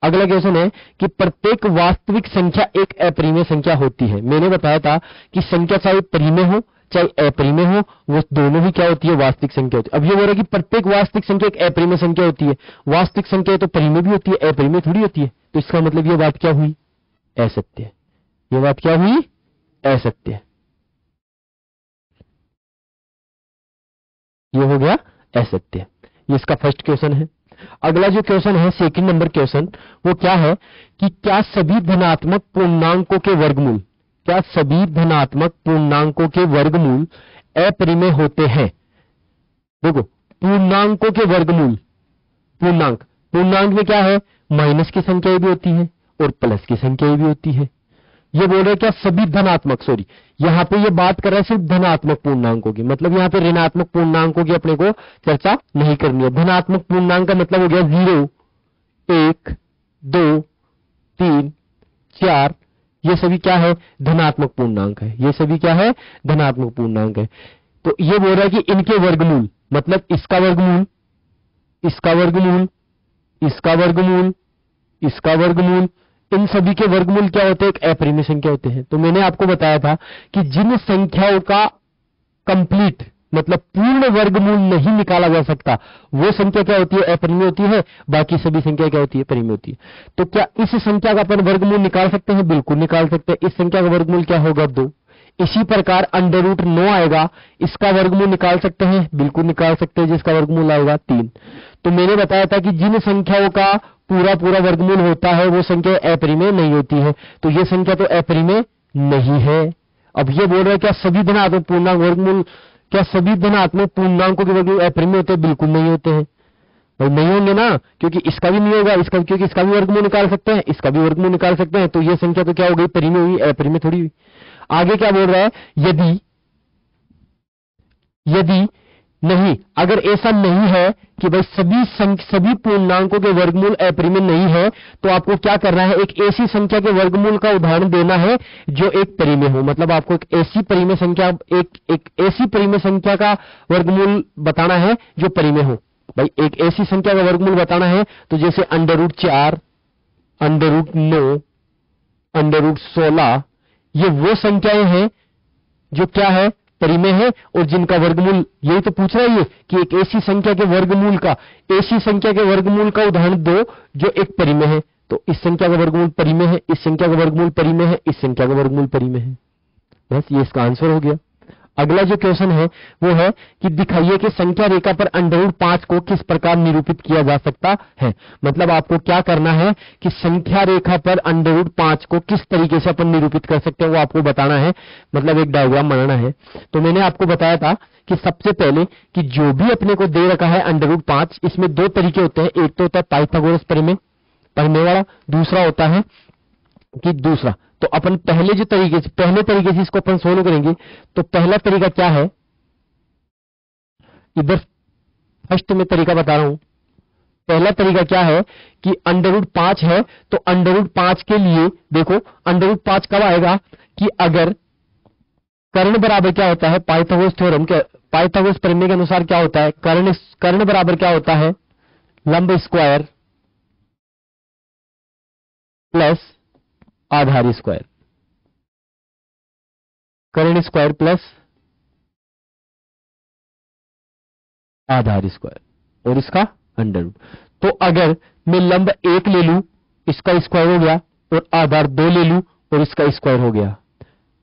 Speaker 1: अगला क्वेश्चन है कि प्रत्येक वास्तविक संख्या एक अपरिमेय संख्या होती है। मैंने बताया था कि संख्या चाहे परिमेय हो चाहे अपरिमेय हो, वो दोनों ही क्या होती है, वास्तविक संख्या होती है। अब ये बोल रहा है कि प्रत्येक वास्तविक संख्या एक अपरिमेय संख्या होती है। वास्तविक संख्या तो परिमेय भी होती है, अपरिमेय थोड़ी होती है। तो इसका मतलब ये बात क्या हुई, असत्य है। ये बात क्या हुई, असत्य। ये हो गया असत्य। ये इसका फर्स्ट क्वेश्चन है। अगला जो क्वेश्चन है, सेकंड नंबर क्वेश्चन, वो क्या है कि क्या सभी धनात्मक पूर्णांकों के वर्गमूल, क्या सभी धनात्मक पूर्णांकों के वर्गमूल अपरिमेय होते हैं। देखो, पूर्णांकों के वर्गमूल, पूर्णांक में क्या है, माइनस की संख्याएं भी होती है और प्लस की संख्याएं भी होती है। ये बोल रहे हैं क्या सभी धनात्मक, सॉरी यहां पे ये बात कर रहा है सिर्फ धनात्मक पूर्णांकों की, मतलब यहां पे ऋणात्मक पूर्णांकों की अपने को चर्चा नहीं करनी है। धनात्मक पूर्णांक का मतलब हो गया 0, 1, 2, 3, 4, ये सभी क्या है, धनात्मक पूर्णांक है। ये सभी क्या है, धनात्मक पूर्णांक है। तो ये बोल रहा है कि इनके वर्गमूल, मतलब इसका वर्गमूल, इसका वर्गमूल, इसका वर्गमूल, इसका वर्गमूल, इन सभी के वर्गमूल क्या होते हैं, एक अपरिमेय संख्या होते हैं। तो मैंने आपको बताया था कि जिन संख्याओं का कंप्लीट मतलब पूर्ण वर्गमूल नहीं निकाला जा सकता, वो संख्या क्या होती है, अपरिमेय होती है। बाकी सभी संख्या क्या होती है, परिमेय होती है। तो क्या इस संख्या का अपन वर्गमूल निकाल सकते हैं, बिल्कुल निकाल सकते हैं। इस संख्या का वर्गमूल क्या होगा, 2। इसी प्रकार अंडर रूट 9 आएगा, इसका वर्गमूल निकाल सकते हैं, बिल्कुल निकाल सकते हैं, जिसका वर्गमूल आएगा 3। तो मैंने बताया था कि जिन संख्याओं का पूरा वर्गमूल होता है वो संख्या अपरिमेय नहीं होती है। तो ये संख्या तो अपरिमेय नहीं है। अब ये बोल रहा है क्या सभी धनात्मक पूर्णांक वर्गमूल, क्या सभी धनात्मक पूर्णांकों के वर्गमूल अपरिमेय होते हैं, बिल्कुल नहीं होते हैं। भाई नहीं होंगे ना, क्योंकि इसका भी नहीं होगा, इसका, क्योंकि इसका भी वर्गमूल निकाल सकते हैं, इसका भी वर्गमूल निकाल सकते हैं, तो ये संख्या तो क्या हो गई, परिमेय हुई, अपरिमेय थोड़ी हुई। आगे क्या बोल रहा है, यदि नहीं, अगर ऐसा नहीं है कि भाई सभी पूर्णांकों के वर्गमूल अपरिमेय नहीं है, तो आपको क्या करना है, एक ऐसी संख्या के वर्गमूल का उदाहरण देना है जो एक परिमेय हो। मतलब आपको एक ऐसी परिमेय संख्या, एक ऐसी परिमेय संख्या का वर्गमूल बताना है जो परिमेय हो। भाई एक ऐसी संख्या का वर्गमूल बताना है, तो जैसे √4, √9, √16, ये वो संख्याएं हैं जो क्या है, परिमेय है, और जिनका वर्गमूल, यही तो पूछ रहा है ये, कि एक ऐसी संख्या के वर्गमूल का उदाहरण दो जो एक परिमेय है। तो इस संख्या का वर्गमूल परिमेय है, इस संख्या का वर्गमूल परिमेय है, इस संख्या का वर्गमूल परिमेय है। बस ये इसका आंसर हो गया। अगला जो क्वेश्चन है वो है कि दिखाइए कि संख्या रेखा पर √5 को किस प्रकार निरूपित किया जा सकता है। मतलब आपको क्या करना है कि संख्या रेखा पर √5 को किस तरीके से अपन निरूपित कर सकते हैं, वो आपको बताना है, मतलब एक डायग्राम बनाना है। तो मैंने आपको बताया था कि सबसे पहले कि जो भी अपने को दे रखा है √5, इसमें दो तरीके होते हैं, एक तो होता है पाइथागोरस परिमेय वाला, दूसरा होता है कि दूसरा। तो अपन पहले तरीके से इसको अपन सोल्व करेंगे। तो पहला तरीका क्या है, इधर फर्स्ट में तरीका बता रहा हूं। पहला तरीका क्या है कि √5 है, तो √5 के लिए देखो, √5 कब आएगा कि अगर कर्ण बराबर क्या होता है, पाइथागोरस प्रमेय के अनुसार क्या होता है, कर्ण बराबर क्या होता है, लंब स्क्वायर प्लस आधार स्क्वायर, कर्ण स्क्वायर प्लस आधार स्क्वायर और इसका √। तो अगर मैं लंब 1 ले लूं, इसका स्क्वायर हो गया, और आधार 2 ले लूं और इसका स्क्वायर हो गया,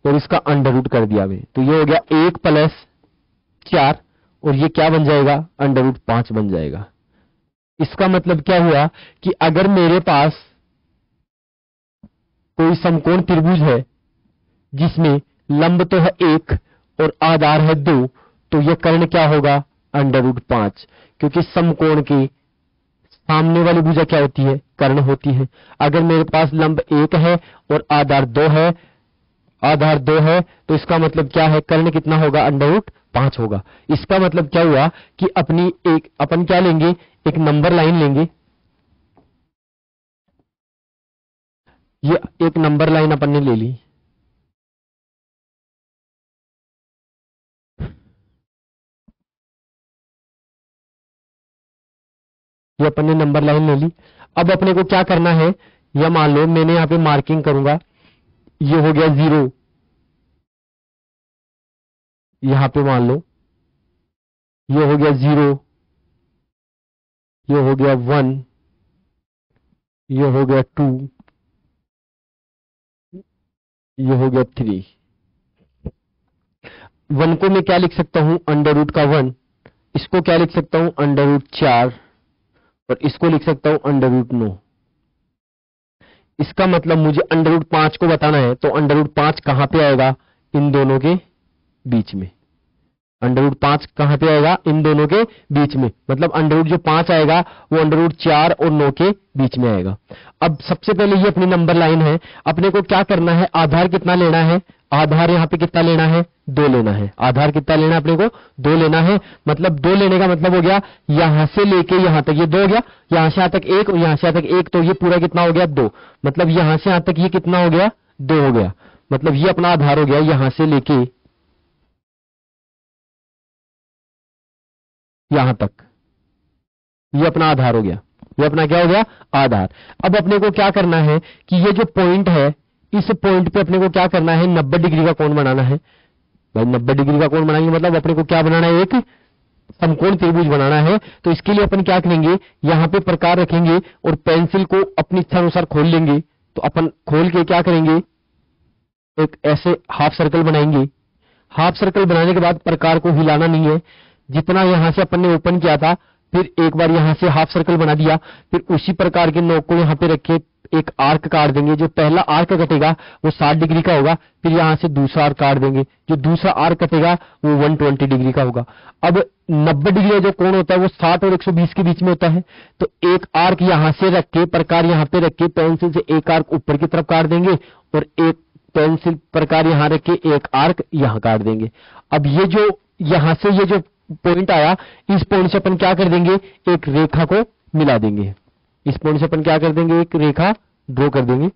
Speaker 1: और इसका √ कर दिया मैं, तो ये हो गया 1 + 4, और ये क्या बन जाएगा, √5 बन जाएगा। इसका मतलब क्या हुआ कि अगर मेरे पास कोई समकोण त्रिभुज है जिसमें लंब तो है 1 और आधार है 2, तो यह कर्ण क्या होगा, √5, क्योंकि समकोण की सामने वाली भुजा क्या होती है, कर्ण होती है। अगर मेरे पास लंब 1 है और आधार 2 है, तो इसका मतलब क्या है, कर्ण कितना होगा, √5 होगा। इसका मतलब क्या हुआ कि अपन क्या लेंगे, एक नंबर लाइन लेंगे। ये एक नंबर लाइन अपन ने ले ली, ये अपन ने नंबर लाइन ले ली। अब अपने को क्या करना है, या मान लो मैंने यहां पे मार्किंग करूंगा, ये हो गया 0, यहां पे मान लो ये हो गया 0, ये हो गया 1, ये हो गया 2, ये हो गया 3। 1 को मैं क्या लिख सकता हूं, √1, इसको क्या लिख सकता हूं, √4, और इसको लिख सकता हूं √9। इसका मतलब मुझे √5 को बताना है, तो √5 कहां पे आएगा, इन दोनों के बीच में। √5 कहां पे आएगा, इन दोनों के बीच में, मतलब जो 5 आएगा वो √4 और 9 के बीच में आएगा। अब सबसे पहले ये अपनी नंबर लाइन है, अपने को क्या करना है, आधार कितना लेना है, आधार यहां पे कितना लेना है, 2 लेना है। आधार कितना लेना है अपने को, 2 लेना है। मतलब 2 लेने का मतलब हो गया यहां से लेके यहां तक ये 2 हो गया, यहां से यहां तक 1 और यहां से यहां तक 1, तो ये पूरा कितना हो गया, 2। मतलब यहां से यहां तक ये कितना हो गया, 2 हो गया। मतलब ये अपना आधार हो गया, यहां से लेके यहां तक, ये अपना आधार हो गया। ये अपना क्या हो गया, आधार। अब अपने को क्या करना है कि ये जो पॉइंट है, इस पॉइंट पे अपने को क्या करना है, 90 डिग्री का कोण बनाना है। भाई 90 डिग्री का कोण बनाएंगे मतलब अपने को क्या बनाना है, एक समकोण त्रिभुज बनाना है। तो इसके लिए अपन क्या करेंगे, यहां पे प्रकार रखेंगे और पेंसिल को अपनी इच्छा अनुसार खोल लेंगे। तो अपन खोल के क्या करेंगे, एक ऐसे हाफ सर्कल बनाएंगे। हाफ सर्कल बनाने के बाद प्रकार को हिलाना नहीं है, जितना यहां से अपन ने ओपन किया था, फिर एक बार यहां से हाफ सर्कल बना दिया, फिर उसी प्रकार के नोक को यहां पे रखे, एक आर्क काट देंगे। जो पहला आर्क कटेगा वो 60 डिग्री का होगा, फिर यहां से दूसरा आर्क काट देंगे, जो दूसरा आर्क कटेगा वो 120 डिग्री का होगा। अब 90 डिग्री जो कोण होता है वो 60 और 120 के बीच में होता है। तो एक आर्क यहां से रख के, प्रकार यहां पे रख के पेंसिल से एक आर्क ऊपर की तरफ काट देंगे और एक पेंसिल प्रकार यहां रख के एक आर्क यहां काट देंगे। अब ये जो यहां से ये जो पॉइंट आया, इस पॉइंट से अपन क्या कर देंगे, एक रेखा को मिला देंगे। इस पॉइंट से अपन क्या कर देंगे, एक रेखा ड्रॉ कर देंगे।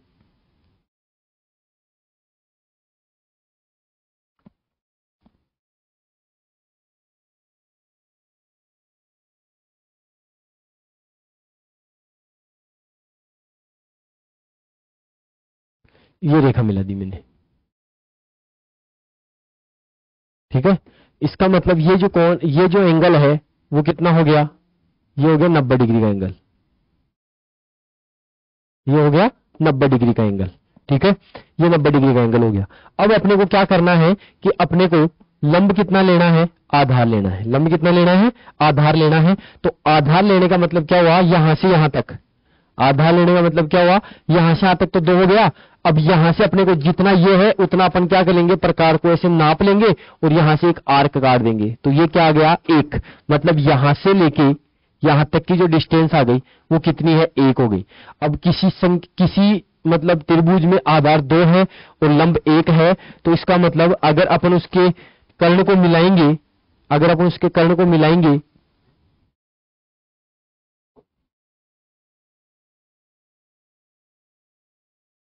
Speaker 1: ये रेखा मिला दी मैंने, ठीक है। इसका मतलब ये जो कोण, ये जो एंगल है वो कितना हो गया, ये हो गया 90 डिग्री का एंगल। ये हो गया 90 डिग्री का एंगल, ठीक है। ये 90 डिग्री का एंगल हो गया। अब अपने को क्या करना है कि अपने को लंब कितना लेना है, आधार लेना है। लंब कितना लेना है, आधार लेना है। तो आधार लेने का मतलब क्या हुआ, यहां से यहां तक। आधार लेने का मतलब क्या हुआ, यहां से यहां तक तो 2 हो गया। अब यहां से अपने को जितना ये है उतना अपन क्या कर लेंगे, प्रकार को ऐसे नाप लेंगे और यहां से एक आर्क काट देंगे। तो ये क्या आ गया, 1। मतलब यहां से लेके यहां तक की जो डिस्टेंस आ गई वो कितनी है, 1 हो गई। अब किसी मतलब त्रिभुज में आधार 2 है और लंब 1 है, तो इसका मतलब अगर अपन उसके कर्ण को मिलाएंगे, अगर अपन उसके कर्ण को मिलाएंगे,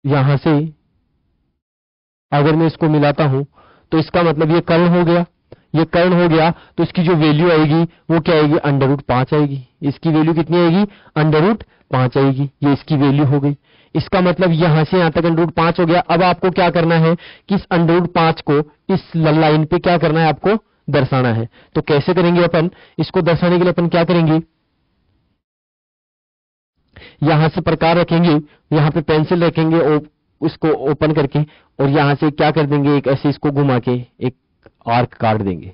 Speaker 1: यहां से अगर मैं इसको मिलाता हूं तो इसका मतलब ये कर्ण हो गया। ये कर्ण हो गया तो इसकी जो वैल्यू आएगी वो क्या आएगी, √5 आएगी। इसकी वैल्यू कितनी आएगी, √5 आएगी। ये इसकी वैल्यू हो गई। इसका मतलब यहां से यहां तक √5 हो गया। अब आपको क्या करना है कि इस √5 को इस लाइन पे क्या करना है, आपको दर्शाना है। तो कैसे करेंगे अपन इसको दर्शाने के लिए, अपन क्या करेंगे, यहां से प्रकार रखेंगे, यहां पे पेंसिल रखेंगे और उसको ओपन करके, और यहां से क्या कर देंगे, एक ऐसे इसको घुमा के एक आर्क काट देंगे,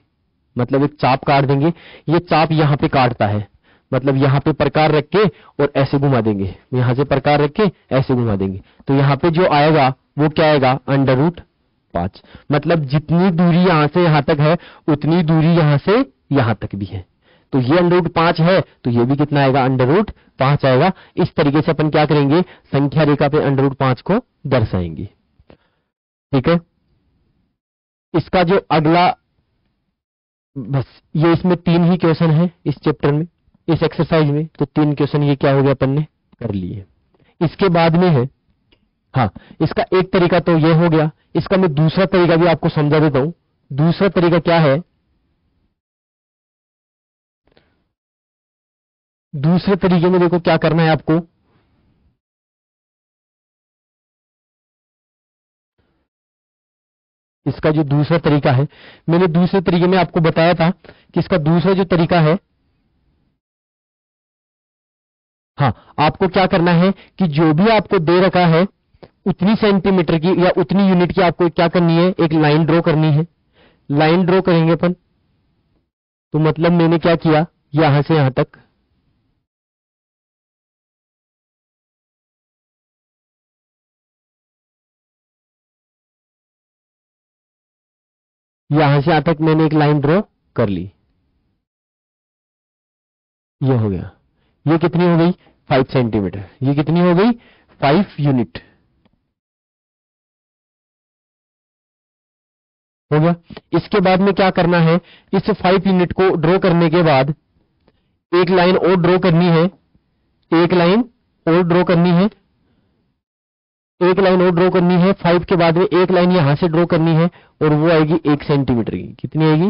Speaker 1: मतलब एक चाप काट देंगे। ये चाप यहां पे काटता है, मतलब यहां पे प्रकार रख के और ऐसे घुमा देंगे, यहां से प्रकार रख के ऐसे घुमा देंगे। तो यहां पे जो आएगा वो क्या आएगा, √5। मतलब जितनी दूरी यहां से यहां तक है उतनी दूरी यहां से यहां तक भी है। तो ये √5 है तो ये भी कितना आएगा, √5 आएगा। इस तरीके से अपन क्या करेंगे, संख्या रेखा पे √5 को दर्शाएंगे, ठीक है। इसका जो अगला, बस ये इसमें 3 ही क्वेश्चन है इस चैप्टर में, इस एक्सरसाइज में। तो 3 क्वेश्चन ये क्या हो गया, अपन ने कर लिए। इसके बाद में है, हाँ, इसका एक तरीका तो ये हो गया। इसका मैं दूसरा तरीका भी आपको समझा देता हूं। दूसरा तरीका क्या है, दूसरे तरीके में देखो क्या करना है आपको। इसका जो दूसरा तरीका है, मैंने दूसरे तरीके में आपको बताया था कि इसका दूसरा जो तरीका है, हाँ, आपको क्या करना है कि जो भी आपको दे रखा है उतनी सेंटीमीटर की या उतनी यूनिट की आपको क्या करनी है, एक लाइन ड्रॉ करनी है। लाइन ड्रॉ करेंगे अपन, तो मतलब मैंने क्या किया, यहां से यहां तक, यहां से यहां तक मैंने एक लाइन ड्रॉ कर ली। ये हो गया। ये कितनी हो गई, 5 सेंटीमीटर। ये कितनी हो गई, 5 यूनिट हो गया। इसके बाद में क्या करना है, इस 5 यूनिट को ड्रॉ करने के बाद एक लाइन और ड्रॉ करनी है, एक लाइन और ड्रॉ करनी है, एक लाइन और ड्रॉ करनी है। 5 के बाद में एक लाइन यहां से ड्रॉ करनी है और वो आएगी 1 सेंटीमीटर की। कितनी आएगी,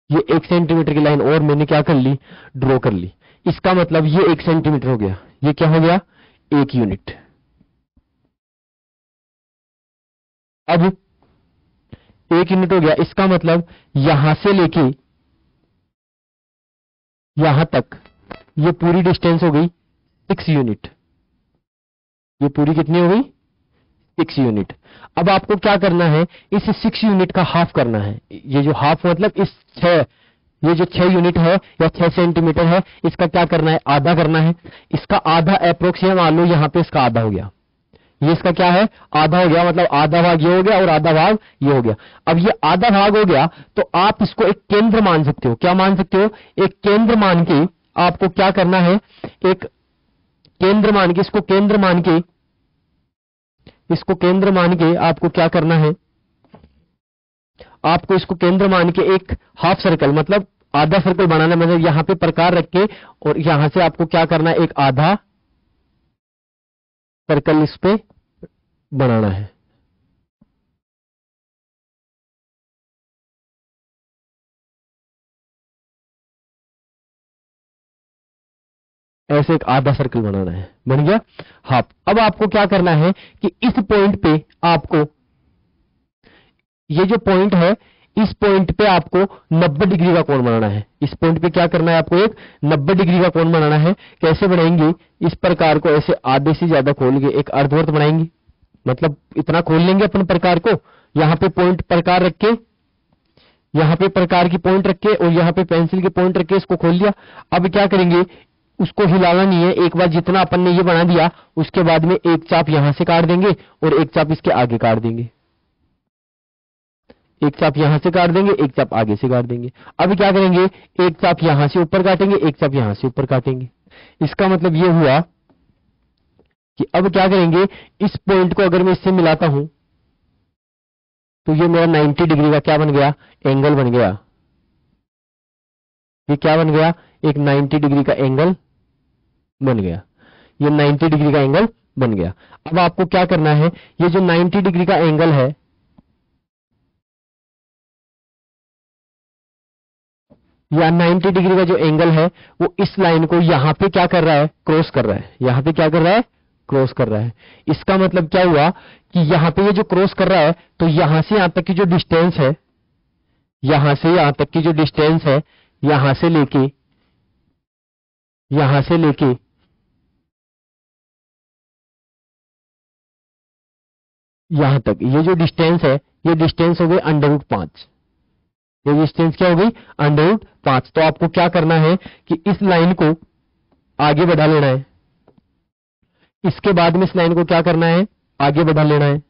Speaker 1: ये 1 सेंटीमीटर की लाइन और मैंने क्या कर ली, ड्रॉ कर ली। इसका मतलब ये 1 सेंटीमीटर हो गया। ये क्या हो गया, 1 यूनिट। अब 1 यूनिट हो गया। इसका मतलब यहां से लेके यहां तक ये पूरी डिस्टेंस हो गई 6 यूनिट। ये पूरी कितनी हो गई, 6 यूनिट। अब आपको क्या करना है, इस 6 यूनिट का हाफ करना है। ये जो हाफ मतलब इस 6 ये जो 6 यूनिट है या 6 सेंटीमीटर है, इसका क्या करना है, आधा करना है। इसका आधा अप्रोक्सीमेट मान लो यहां पे इसका आधा हो गया, ये इसका क्या है, आधा हो गया, मतलब आधा भाग ये हो गया और आधा भाग ये हो गया। अब ये आधा भाग हो गया तो आप इसको एक केंद्र मान सकते हो। क्या मान सकते हो, एक केंद्र मान के आपको क्या करना है, एक केंद्र मान के, इसको केंद्र मान के, इसको केंद्र मान के आपको क्या करना है, आपको इसको केंद्र मान के एक हाफ सर्कल मतलब आधा सर्कल बनाना है। मतलब यहां पे प्रकार रख के और यहां से आपको क्या करना है, एक आधा सर्कल इस पे बनाना है। ऐसे एक आधा सर्कल बनाना है, बन गया हाफ। अब आपको क्या करना है कि इस पॉइंट पे आपको, ये जो पॉइंट है, इस पॉइंट पे आपको 90 डिग्री का कोण बनाना है। इस पॉइंट पे क्या करना है, आपको एक 90 डिग्री का कोण बनाना है। कैसे बनाएंगे, इस प्रकार को ऐसे आधे से ज्यादा खोल के एक अर्धवृत्त बनाएंगे, मतलब इतना खोल लेंगे अपन प्रकार को, यहां पे पॉइंट प्रकार रख के, यहां पे प्रकार की पॉइंट रख के और यहां पे पेंसिल की पॉइंट रख के इसको खोल लिया। अब क्या करेंगे, उसको हिलाना नहीं है, एक बार जितना अपन ने ये बना दिया उसके बाद में एक चाप यहां से काट देंगे और एक चाप इसके आगे काट देंगे, एक चाप यहां से काट देंगे, एक चाप आगे से काट देंगे। अब क्या करेंगे, एक चाप यहां से ऊपर काटेंगे, एक चाप यहां से ऊपर काटेंगे। इसका मतलब ये हुआ कि अब क्या करेंगे, इस पॉइंट को अगर मैं इससे मिलाता हूं तो ये मेरा 90 डिग्री का क्या बन गया, एंगल बन गया। ये क्या बन गया, एक 90 डिग्री का एंगल बन गया। ये 90 डिग्री का एंगल बन गया। अब आपको क्या करना है, ये जो 90 डिग्री का एंगल है, या 90 डिग्री का जो एंगल है वो इस लाइन को यहां पे क्या कर रहा है, क्रॉस कर रहा है। यहां पे क्या कर रहा है, क्रॉस कर रहा है। इसका मतलब क्या हुआ कि यहां पे ये जो क्रॉस कर रहा है, तो यहां से यहां तक की जो डिस्टेंस है, यहां से यहां तक की जो डिस्टेंस है, यहां से लेके यहां से लेके यहां तक, ये जो डिस्टेंस है, ये डिस्टेंस हो गई √5। ये डिस्टेंस क्या हो गई, √5। तो आपको क्या करना है कि इस लाइन को आगे बढ़ा लेना है। इसके बाद में इस लाइन को क्या करना है, आगे बढ़ा लेना है।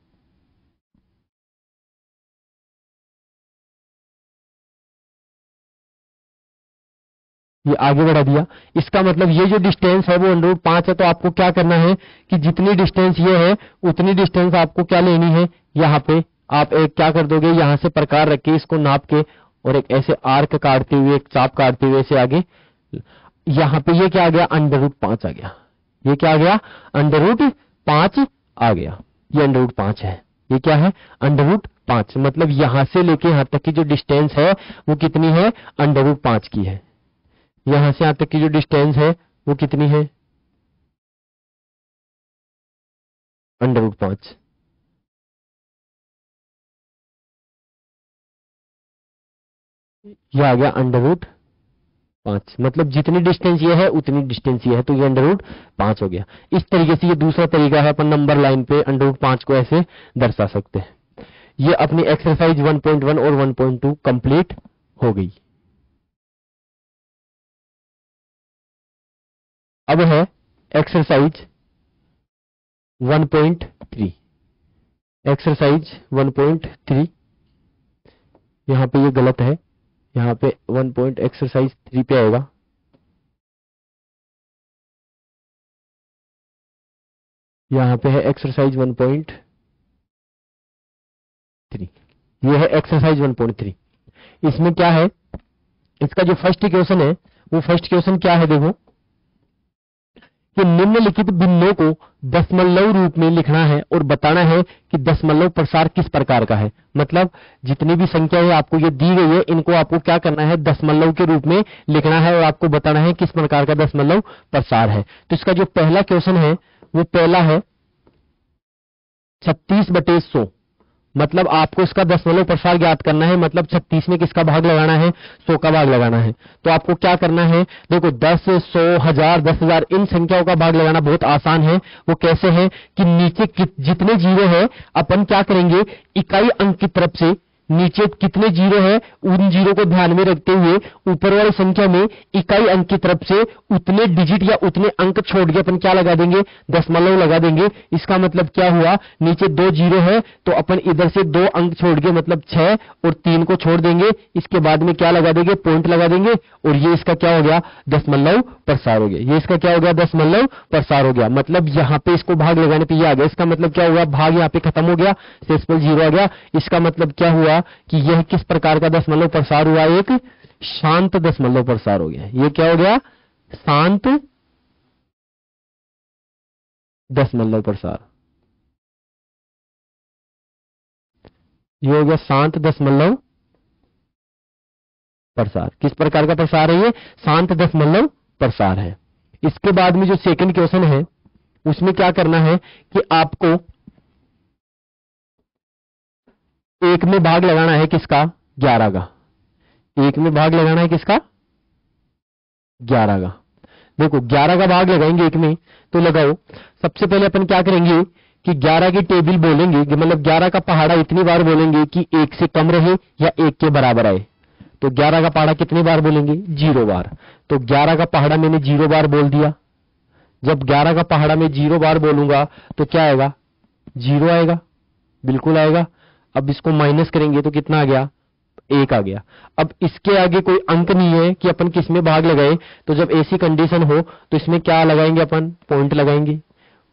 Speaker 1: ये आगे बढ़ा दिया। इसका मतलब ये जो डिस्टेंस है वो √5 है। तो आपको क्या करना है कि जितनी डिस्टेंस ये है उतनी डिस्टेंस आपको क्या लेनी है, यहां पे आप एक क्या कर दोगे, यहां से प्रकार रख के इसको नाप के और एक ऐसे आर्क काटते हुए, एक चाप काटते हुए ऐसे आगे, यहां पे ये क्या आ गया, √5 आ गया। ये क्या आ गया, √5 आ गया। ये √5 है। ये क्या है, √5। मतलब यहां से लेके यहां तक की जो डिस्टेंस है वो कितनी है, √5 की है। यहां से यहां तक की जो डिस्टेंस है वो कितनी है, √5। ये आ गया √5। मतलब जितनी डिस्टेंस ये है उतनी डिस्टेंस ये है, तो ये √5 हो गया। इस तरीके से ये दूसरा तरीका है, अपन नंबर लाइन पे √5 को ऐसे दर्शा सकते हैं। ये अपनी एक्सरसाइज 1.1 और 1.2 कंप्लीट हो गई। अब है एक्सरसाइज 1.3। एक्सरसाइज 1.3, यहां पे ये गलत है, यहां पे एक्सरसाइज 3 पे आएगा। यहां पे है एक्सरसाइज 1.3। ये है एक्सरसाइज 1.3। इसमें क्या है, इसका जो फर्स्ट क्वेश्चन है वो फर्स्ट क्वेश्चन क्या है, देखो कि निम्नलिखित भिन्नों को दशमलव रूप में लिखना है और बताना है कि दशमलव प्रसार किस प्रकार का है। मतलब जितनी भी संख्या है आपको ये दी गई है, इनको आपको क्या करना है, दशमलव के रूप में लिखना है और आपको बताना है किस प्रकार का दशमलव प्रसार है। तो इसका जो पहला क्वेश्चन है वो पहला है 36/100। मतलब आपको इसका दशमलव प्रसार ज्ञात करना है। मतलब 36 में किसका भाग लगाना है, 100 का भाग लगाना है। तो आपको क्या करना है, देखो 10, 100, 1000, 10,000 इन संख्याओं का भाग लगाना बहुत आसान है। वो कैसे है कि नीचे जितने जीरो है अपन क्या करेंगे, इकाई अंक की तरफ से नीचे कितने जीरो है, उन जीरो को ध्यान में रखते हुए ऊपर वाली संख्या में इकाई अंक की तरफ से उतने डिजिट या उतने अंक छोड़ के अपन क्या लगा देंगे, दशमलव लगा देंगे। इसका मतलब क्या हुआ, नीचे 2 जीरो है तो अपन इधर से 2 अंक छोड़ के मतलब 6 और 3 को छोड़ देंगे। इसके बाद में क्या लगा देंगे, पॉइंट लगा देंगे, और ये इसका क्या हो गया, दशमलव प्रसार हो गया। ये इसका क्या हो गया, दशमलव प्रसार हो गया। मतलब यहां पे इसको भाग लगाने पे ये आ गया। इसका मतलब क्या हुआ, भाग यहां पे खत्म हो गया, शेषफल 0 आ गया। इसका मतलब क्या हुआ कि यह किस प्रकार का दशमलव प्रसार हुआ, एक शांत दशमलव प्रसार हो गया। ये क्या हो गया, शांत दशमलव प्रसार। ये हो गया शांत दशमलव प्रसार। किस प्रकार का प्रसार है ये, शांत दशमलव प्रसार है। इसके बाद में जो सेकंड क्वेश्चन है उसमें क्या करना है कि आपको एक में भाग लगाना है किसका, 11 का। एक में भाग लगाना है किसका, 11 का। देखो 11 का भाग लगाएंगे एक में, तो लगाओ। सबसे पहले अपन क्या करेंगे कि 11 की टेबल बोलेंगे, कि मतलब 11 का पहाड़ा इतनी बार बोलेंगे कि 1 से कम रहे या 1 के बराबर आए। तो 11 का पहाड़ा कितनी बार बोलेंगे, 0 बार। तो 11 का पहाड़ा मैंने 0 बार बोल दिया। जब 11 का पहाड़ा मैं 0 बार बोलूंगा तो क्या आएगा, 0 आएगा, बिल्कुल आएगा। अब इसको माइनस करेंगे तो कितना आ गया, 1 आ गया। अब इसके आगे कोई अंक नहीं है कि अपन किस में भाग लगाए। तो जब ऐसी कंडीशन हो तो इसमें क्या लगाएंगे, अपन पॉइंट लगाएंगे।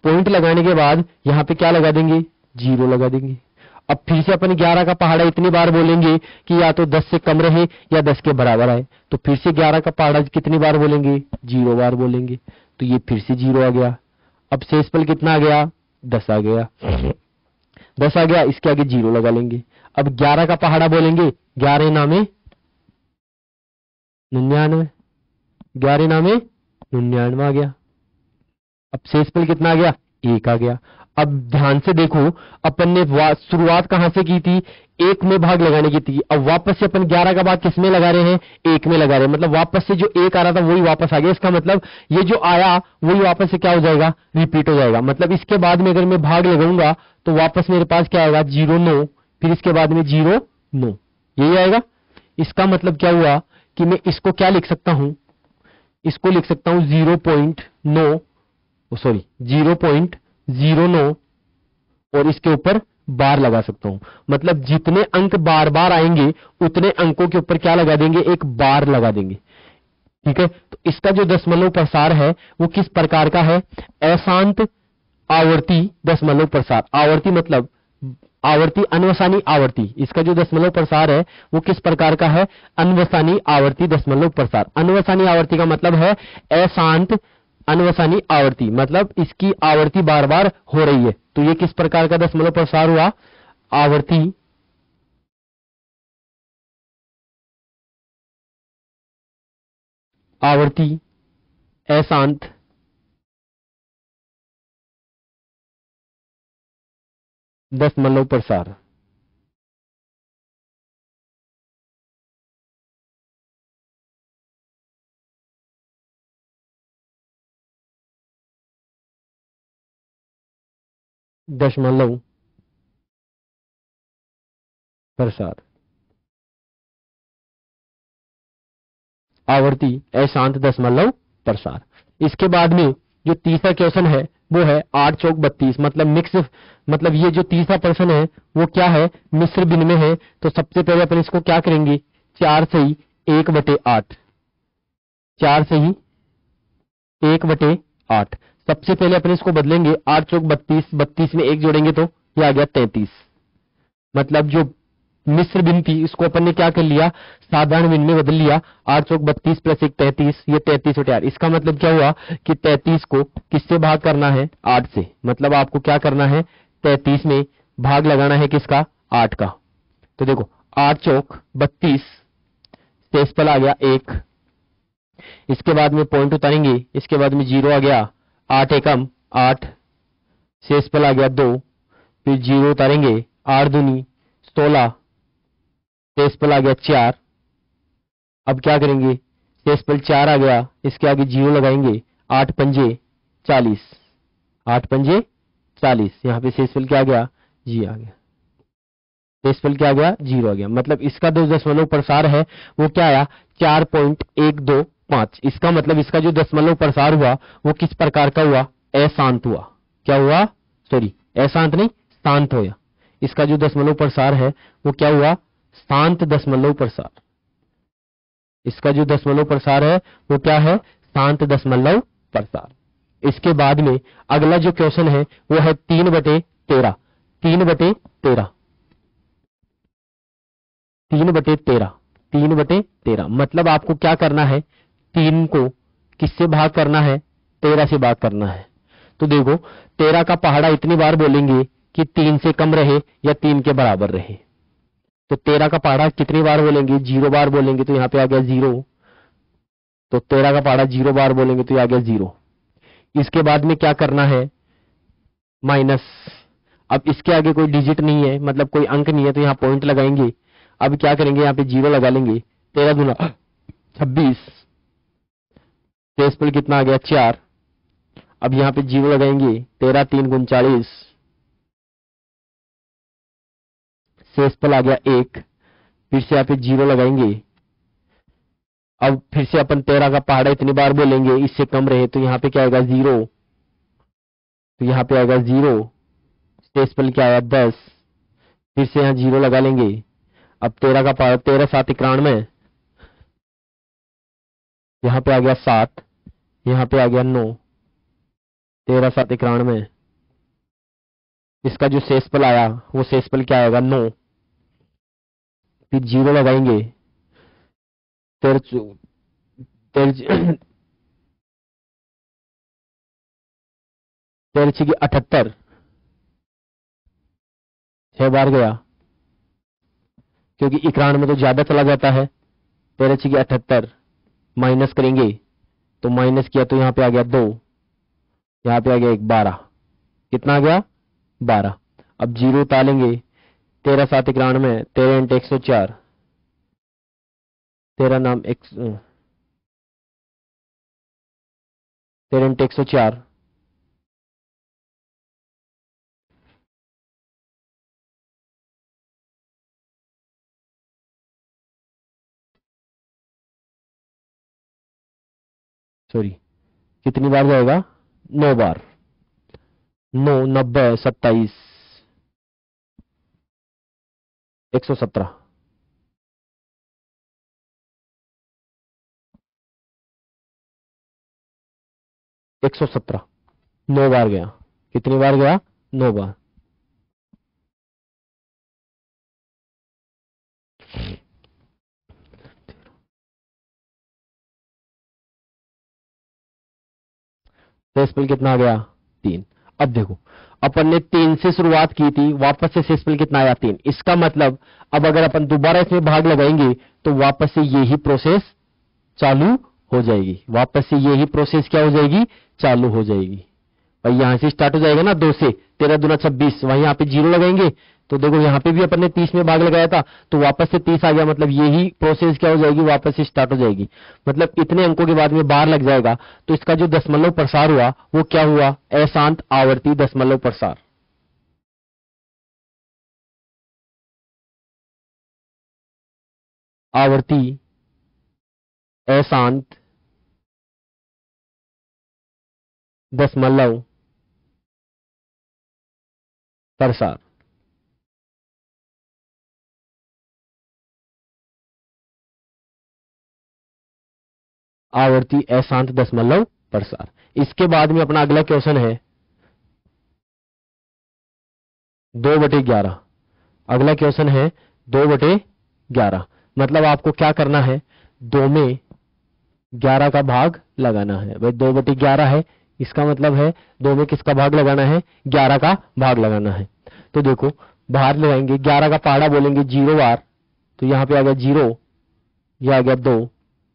Speaker 1: पॉइंट लगाने के बाद यहां पे क्या लगा देंगे, 0 लगा देंगे। अब फिर से अपन 11 का पहाड़ा इतनी बार बोलेंगे कि या तो 10 से कम रहे या 10 के बराबर आए। तो फिर से 11 का पहाड़ा कितनी बार बोलेंगे, 0 बार बोलेंगे। तो ये फिर से 0 आ गया। अब शेषफल कितना आ गया, 10 आ गया। 10 आ गया, इसके आगे 0 लगा लेंगे। अब 11 का पहाड़ा बोलेंगे, 11 नामे 99, 11 नामे 99 आ गया। अब शेषफल कितना आ गया, 1 आ गया। अब ध्यान से देखो, अपन ने शुरुआत कहां से की थी, 1 में भाग लगाने की थी। अब वापस से अपन 11 का भाग किस में लगा रहे हैं, 1 में लगा रहे हैं। मतलब वापस से जो 1 आ रहा था वही वापस आ गया। इसका मतलब ये जो आया वही वापस से क्या हो जाएगा, रिपीट हो जाएगा। मतलब इसके बाद में अगर मैं भाग लगाऊंगा तो वापस मेरे पास क्या आएगा, 0 9, फिर इसके बाद में 0 9, यही आएगा। इसका मतलब क्या हुआ कि मैं इसको क्या लिख सकता हूं, इसको लिख सकता हूं 0.9, सॉरी 0.09, और इसके ऊपर बार लगा सकता हूं। मतलब जितने अंक बार बार आएंगे उतने अंकों के ऊपर क्या लगा देंगे, एक बार लगा देंगे। ठीक है, तो इसका जो दशमलव प्रसार है वो किस प्रकार का है, अशांत आवर्ती दशमलव प्रसार। आवर्ती मतलब आवर्ती, अनवसानी आवर्ती। इसका जो दशमलव प्रसार है वो किस प्रकार का है, अनवसानी आवर्ती दशमलव प्रसार। अनवसानी आवर्ती का मतलब है अशांत अनवसानी आवर्ती, मतलब इसकी आवर्ती बार बार हो रही है। तो ये किस प्रकार का दशमलव प्रसार हुआ, आवर्ती आवर्ती अशांत दशमलव प्रसार। दशमलव प्रसार, आवर्ती अशांत दशमलव प्रसार। इसके बाद में जो तीसरा क्वेश्चन है वो है 8 चौक 32, मतलब मिक्स। मतलब ये जो तीसरा प्रश्न है वो क्या है, मिश्र भिन्न में है। तो सबसे पहले अपन इसको क्या करेंगे, 4 सही 1/8, 4 सही 1/8। सबसे पहले अपन इसको बदलेंगे, 8 चौक 32, 32 में 1 जोड़ेंगे तो ये आ गया 33। मतलब जो मिश्र भिन्न थी इसको अपन ने क्या कर लिया, साधारण भिन्न में बदल लिया। 8 चौक 32 प्लस 1 33, ये 33/8। इसका मतलब क्या हुआ कि 33 को किससे भाग करना है, 8 से। मतलब आपको क्या करना है, 33 में भाग लगाना है किसका, 8 का। तो देखो 8 चौक 32, शेषफल आ गया 1। इसके बाद में पॉइंट उतारेंगे, इसके बाद में 0 आ गया, 8 एकम 8, शेषफल आ गया 2। फिर 0 उतारेंगे, 8 दूनी 16, शेषफल आ गया 4। अब क्या करेंगे, शेषफल 4 आ गया, इसके आगे 0 लगाएंगे, 8 पंजे 40, 8 पंजे 40। यहां पे शेषफल क्या आ गया, जी आ गया। डेसिमल क्या आ गया, 0 आ गया। मतलब इसका जो दशमलव प्रसार है वो क्या आया, 4.125। इसका मतलब इसका जो दशमलव प्रसार हुआ वो किस प्रकार का हुआ, अशांत हुआ। क्या हुआ, सॉरी अशांत नहीं, शांत होया। इसका जो दशमलव प्रसार है वो क्या हुआ, शांत दशमलव प्रसार। इसका जो दशमलव प्रसार है वो क्या है, शांत दशमलव प्रसार। इसके बाद में अगला जो क्वेश्चन है वो है 3/13। 3/13, 3/13, 3/13। मतलब आपको क्या करना है, 3 को किससे भाग करना है, 13 से भाग करना है। तो देखो 13 का पहाड़ा इतनी बार बोलेंगे कि 3 से कम रहे या 3 के बराबर रहे। तो 13 का पहाड़ा कितनी बार बोलेंगे, 0 बार बोलेंगे, तो यहां पे आ गया 0। तो 13 का पहाड़ा 0 बार बोलेंगे तो ये आ गया 0। इसके बाद में क्या करना है, माइनस। अब इसके आगे कोई डिजिट नहीं है, मतलब कोई अंक नहीं है, तो यहां पॉइंट लगाएंगे। अब क्या करेंगे, यहां पे 0 लगा लेंगे। 13 दूना 26, डेसिमल कितना आ गया, 4। अब यहां पे 0 लगाएंगे, 13 3 गुण 40, डेसिमल आ गया 1। फिर से यहाँ पे 0 लगाएंगे। अब फिर से अपन 13 का पहाड़ा इतनी बार बोलेंगे, इससे कम रहे, तो यहाँ पे क्या आएगा, 0। तो यहाँ पे आएगा 0, डेसिमल क्या आया, 10। फिर से यहाँ 0 लगा लेंगे। अब 13 का पहाड़ा, 13 7 91, यहाँ पे आ गया 7, यहाँ पे आ गया 9, 13 7 91। इसका जो शेषफल आया वो शेषफल क्या आएगा, 9। फिर 0 लगाएंगे, 13 की 78, 6 बार गया, क्योंकि 91 में तो ज्यादा चला जाता है। 13 की 78 माइनस करेंगे, तो माइनस किया तो यहाँ पे आ गया 2, यहाँ पे आ गया 1, 12। कितना आ गया, 12। अब 0 उतारेंगे, 13 7 91, 13 × 104, 13 नाम 13 × 104, सॉरी कितनी बार जाएगा, 9 बार। 9 90 27 117, 117, 9 बार गया। कितनी बार गया, 9 बार। डेसिमल कितना आ गया, 3। अब देखो अपन ने 3 से शुरुआत की थी, वापस से डेसिमल कितना आया, 3। इसका मतलब अब अगर अपन दोबारा इसमें भाग लगाएंगे तो वापस से यही प्रोसेस चालू हो जाएगी। वापस से यही प्रोसेस क्या हो जाएगी, चालू हो जाएगी। भाई यहां से स्टार्ट हो जाएगा ना, 2 से, 13 दूना 26, वहीं यहाँ पे 0 लगाएंगे। तो देखो यहाँ पे भी अपन ने 30 में भाग लगाया था, तो वापस से 30 आ गया। मतलब यही प्रोसेस क्या हो जाएगी, वापस से स्टार्ट हो जाएगी। मतलब इतने अंकों के बाद में बार लग जाएगा। तो इसका जो दशमलव प्रसार हुआ वो क्या हुआ, अशांत आवर्ती दशमलव प्रसार। आवर्ती अशांत दशमलव प्रसार। आवर्ती अशांत दशमलव प्रसार। इसके बाद में अपना अगला क्वेश्चन है 2/11। अगला क्वेश्चन है 2/11। मतलब आपको क्या करना है, 2 में 11 का भाग लगाना है। भाई 2/11 है, इसका मतलब है 2 में किसका भाग लगाना है, 11 का भाग लगाना है। तो देखो बाहर लगाएंगे, 11 का पहाड़ा बोलेंगे 0 बार, तो यहाँ पे आ गया 0, यह आ गया 2।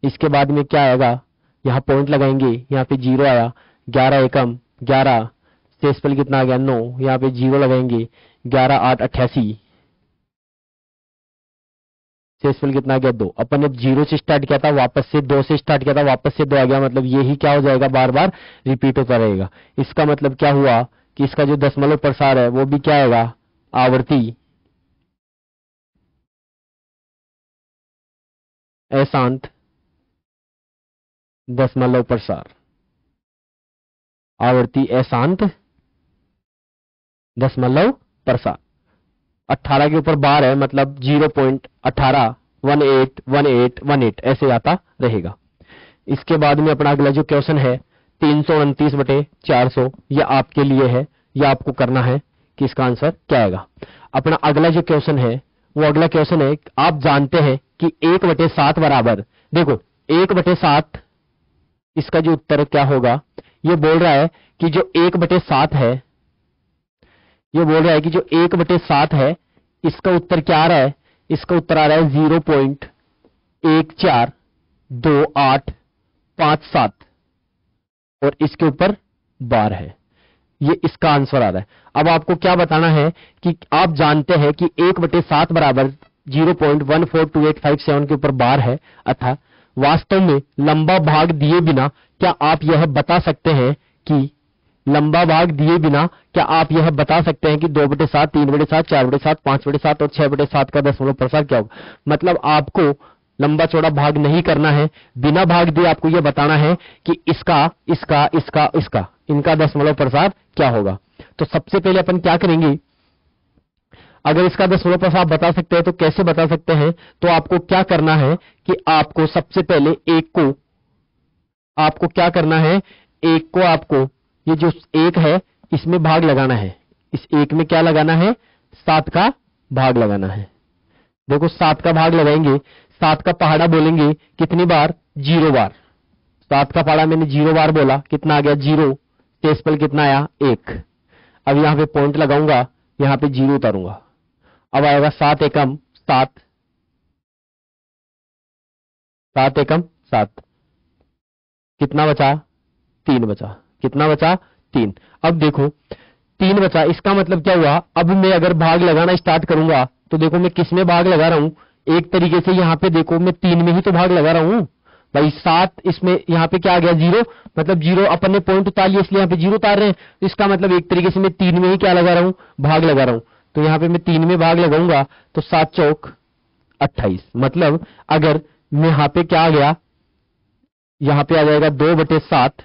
Speaker 1: इसके बाद में क्या आएगा, यहाँ पॉइंट लगाएंगे, यहाँ पे 0 आया, 11 एकम 11, शेषफल कितना आ गया, 9। यहाँ पे 0 लगाएंगे, 11 8 88, शेषफल कितना आ गया, 2। अपन ने 0 से स्टार्ट किया था, वापस से 2 से स्टार्ट किया था, वापस से 2 आ गया। मतलब यही क्या हो जाएगा, बार बार रिपीट होता रहेगा। इसका मतलब क्या हुआ कि इसका जो दशमलव प्रसार है वो भी क्या आएगा, आवर्ती अशांत दशमलव प्रसार। आवृत्ति अशांत दशमलव प्रसार। 18 के ऊपर बार है, मतलब 0.18 18 ऐसे आता रहेगा। इसके बाद में अपना अगला जो क्वेश्चन है 329/400, यह आपके लिए है, यह आपको करना है कि इसका आंसर क्या आएगा। अपना अगला जो क्वेश्चन है वो अगला क्वेश्चन है, आप जानते हैं कि 1/7 बराबर, देखो 1/7 इसका जो उत्तर क्या होगा, ये बोल रहा है कि जो 1/7 है, ये बोल रहा है कि जो 1/7 है इसका उत्तर क्या आ रहा है, इसका उत्तर आ रहा है 0.142857 और इसके ऊपर बार है, ये इसका आंसर आ रहा है। अब आपको क्या बताना है कि आप जानते हैं कि 1/7 बराबर 0.142857 के ऊपर बार है, अतः वास्तव में लंबा भाग दिए बिना क्या आप यह बता सकते हैं कि लंबा भाग दिए बिना क्या आप यह बता सकते हैं कि 2/7, 3/7, 4/7, 5/7 और 6/7 का दशमलव प्रसार क्या होगा। मतलब आपको लंबा चौड़ा भाग नहीं करना है, बिना भाग दिए आपको यह बताना है कि इसका इनका दशमलव प्रसार क्या होगा। तो सबसे पहले अपन क्या करेंगे, अगर इसका दशमलव प्रसार बता सकते हैं तो कैसे बता सकते हैं, तो आपको क्या करना है कि आपको सबसे पहले आपको क्या करना है, आपको ये जो 1 है इसमें भाग लगाना है। इस 1 में क्या लगाना है, 7 का भाग लगाना है। देखो 7 का भाग लगाएंगे, 7 का पहाड़ा बोलेंगे कितनी बार, 0 बार। 7 का पहाड़ा मैंने 0 बार बोला, कितना आ गया 0, डेसिमल कितना आया 1। अब यहां पे पॉइंट लगाऊंगा, यहां पे 0 उतारूंगा, अब आएगा 7 एकम 7, 7 एकम 7, कितना बचा 3 बचा, कितना बचा 3। अब देखो 3 बचा, इसका मतलब क्या हुआ, अब मैं अगर भाग लगाना स्टार्ट करूंगा तो देखो मैं किस में भाग लगा रहा हूं, एक तरीके से यहां पे देखो मैं 3 में ही तो भाग लगा रहा हूं भाई। 7 इसमें यहां पे क्या आ गया 0, मतलब 0 अपन ने पॉइंट उतार लिया इसलिए यहां पे 0 उतार रहे हैं, तो इसका मतलब एक तरीके से मैं 3 में ही क्या लगा रहा हूं, भाग लगा रहा हूं। तो यहां पे मैं 3 में भाग लगाऊंगा तो 7 चौक 28, मतलब अगर मैं यहां पे क्या आ गया, यहां पे आ जाएगा 2/7,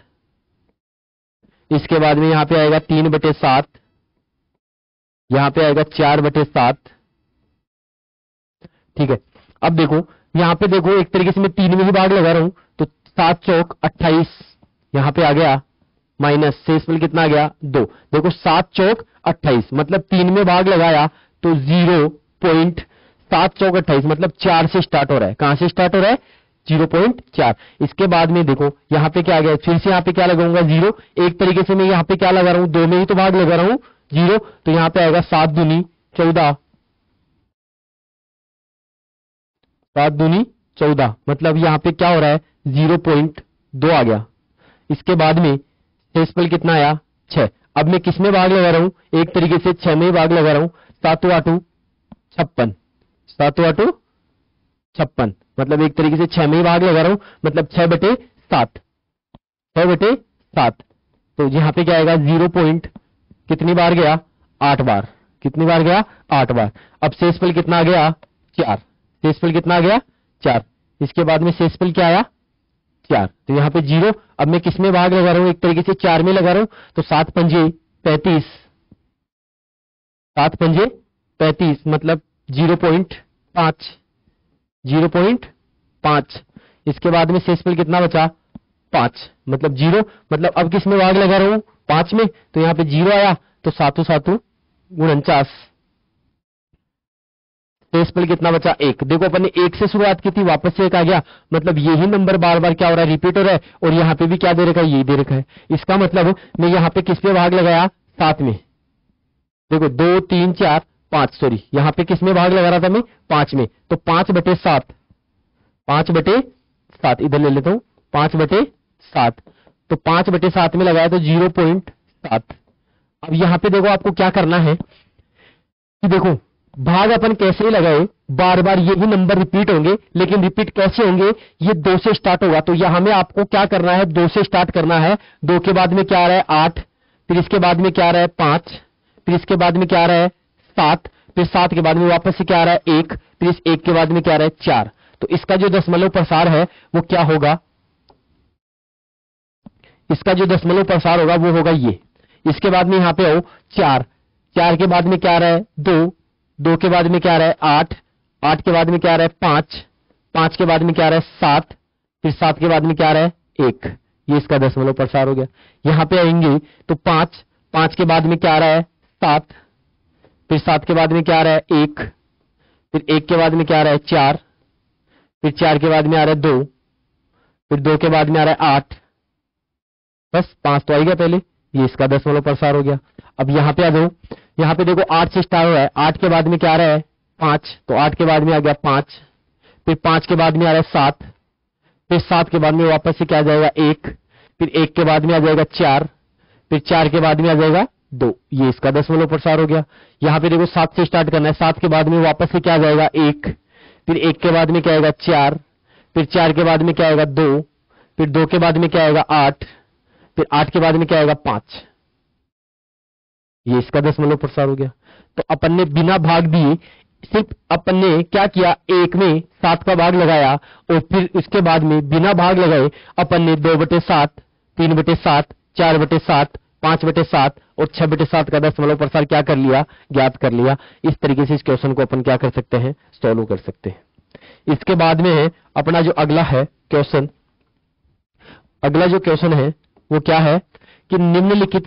Speaker 1: इसके बाद में यहां पे आएगा 3/7, यहां पे आएगा 4/7, ठीक है। अब देखो यहां पे देखो एक तरीके से मैं 3 में ही भाग लगा रहा हूं, तो 7 चौक 28 यहां पे आ गया, माइनस शेषफल कितना आ गया 2। देखो 7 चौक 28 मतलब 3 में भाग लगाया तो 0.7 चौक 28 मतलब 4 से स्टार्ट हो रहा है। कहां से स्टार्ट हो रहा है, 0.4। इसके बाद में देखो यहां पे क्या आ गया, फिर से यहां पे क्या लगाऊंगा 0, एक तरीके से मैं यहां पे क्या लगा रहा हूं, 2 में ही तो भाग लगा रहा हूं 0, तो यहां पे आएगा 7 दूनी 14, 7 दूनी 14 मतलब यहां पे क्या हो रहा है 0.2 आ गया। इसके बाद में शेषफल कितना आया 6। अब मैं किस में भाग लगा रहा हूं, एक तरीके से 6 में भाग लगा रहा हूं, 7 8 56, 7 8 56 मतलब एक तरीके से 6 में भाग लगा रहा हूं, मतलब 6/7, 6/7। तो यहां पे क्या आएगा 0 पॉइंट कितनी बार गया 8 बार, कितनी बार गया 8 बार। अब शेषफल कितना आ गया 4, शेषफल कितना आ गया 4। इसके बाद में शेषफल क्या आया 4, तो यहां पे 0। अब मैं किस में भाग लगा रहा हूं, एक तरीके से 4 में लगा रहा हूं, तो 7 पंजे 35, 7 पंजे 35 मतलब 0.5, 0.5। इसके बाद में शेषफल कितना बचा 5 मतलब 0, मतलब अब किस में भाग लगा रहा हूं 5 में, तो यहां पे 0 आया, तो 7 7 49, शेषफल कितना बचा 1। देखो अपन ने 1 से शुरुआत की थी, वापस से 1 आ गया, मतलब यही नंबर बार बार क्या हो रहा है, रिपीट हो रहा है। और यहां पे भी क्या दे रखा है, यही दे रखा है। इसका मतलब मैं यहां पे किस पे भाग लगाया 7 में, देखो 2 3 4 5, सॉरी यहां पे किस में भाग लगा रहा था मैं 5 में, तो 5/7, 5/7 इधर ले लेता हूं, 5/7, तो 5/7 में लगाया तो 0.7। अब यहां पे देखो आपको क्या करना है कि देखो भाग अपन कैसे ही लगाए, बार बार यही नंबर रिपीट होंगे, लेकिन रिपीट कैसे होंगे, ये 2 से स्टार्ट होगा, तो यहां में आपको क्या करना है 2 से स्टार्ट करना है। 2 के बाद में क्या आ रहा है 8, फिर इसके बाद में क्या आ रहा है 5, फिर इसके बाद में क्या आ रहा है 7, फिर 7 के बाद में वापस से क्या आ रहा है 1, फिर इस 1 के बाद में क्या आ रहा है 4। तो इसका जो दशमलव प्रसार है वो क्या होगा, इसका जो दशमलव प्रसार होगा वो होगा ये। इसके बाद में यहां पे आओ 4, 4 के बाद में क्या आ रहा है 2, 2 के बाद में क्या आ रहा है 8, 8 के बाद में क्या आ रहा है 5, 5 के बाद में क्या आ रहा है 7, फिर 7 के बाद में क्या आ रहा है 1। ये इसका दशमलव प्रसार हो गया। यहां पे आएंगे तो 5, 5 के बाद में क्या आ रहा है 7, फिर 7 के बाद में क्या आ रहा है 1, फिर 1 के बाद में क्या आ रहा है 4, फिर 4 के बाद में आ रहा है 2, फिर 2 के बाद में आ रहा है 8, बस 5 तो आएगा पहले। ये इसका दशमलव प्रसार हो गया। अब यहां पे आ जाओ, यहां पे देखो 8 से स्टार्ट हुआ है, 8 के बाद में क्या आ रहा है 5, तो 8 के बाद में आ गया 5, फिर 5 के बाद में आ रहा है 7, फिर 7 के बाद में वापस से क्या आ जाएगा 1, फिर 1 के बाद में आ जाएगा 4, फिर 4 के बाद में आ जाएगा 2। ये इसका दशमलव प्रसार हो गया। यहां पे देखो 7 से स्टार्ट करना है, 7 के बाद में वापस से क्या आ जाएगा 1, फिर 1 के बाद में क्या आएगा 4, फिर 4 के बाद में क्या आएगा 2, फिर 2 के बाद में क्या आएगा 8, फिर 8 के बाद में क्या आएगा 5। ये इसका दशमलव प्रसार हो गया। तो अपन ने बिना भाग दिए सिर्फ अपन ने क्या किया, 1 में 7 का भाग लगाया और फिर इसके बाद में बिना भाग लगाए अपन ने 2/7, 3/7, 4/7, 5/7 और 6/7 का दशमलव प्रसार क्या कर लिया, ज्ञात कर लिया। इस तरीके से इस क्वेश्चन को अपन क्या कर सकते हैं, सॉल्व कर सकते हैं। इसके बाद में है अपना जो अगला है क्वेश्चन, अगला जो क्वेश्चन है वो क्या है कि निम्नलिखित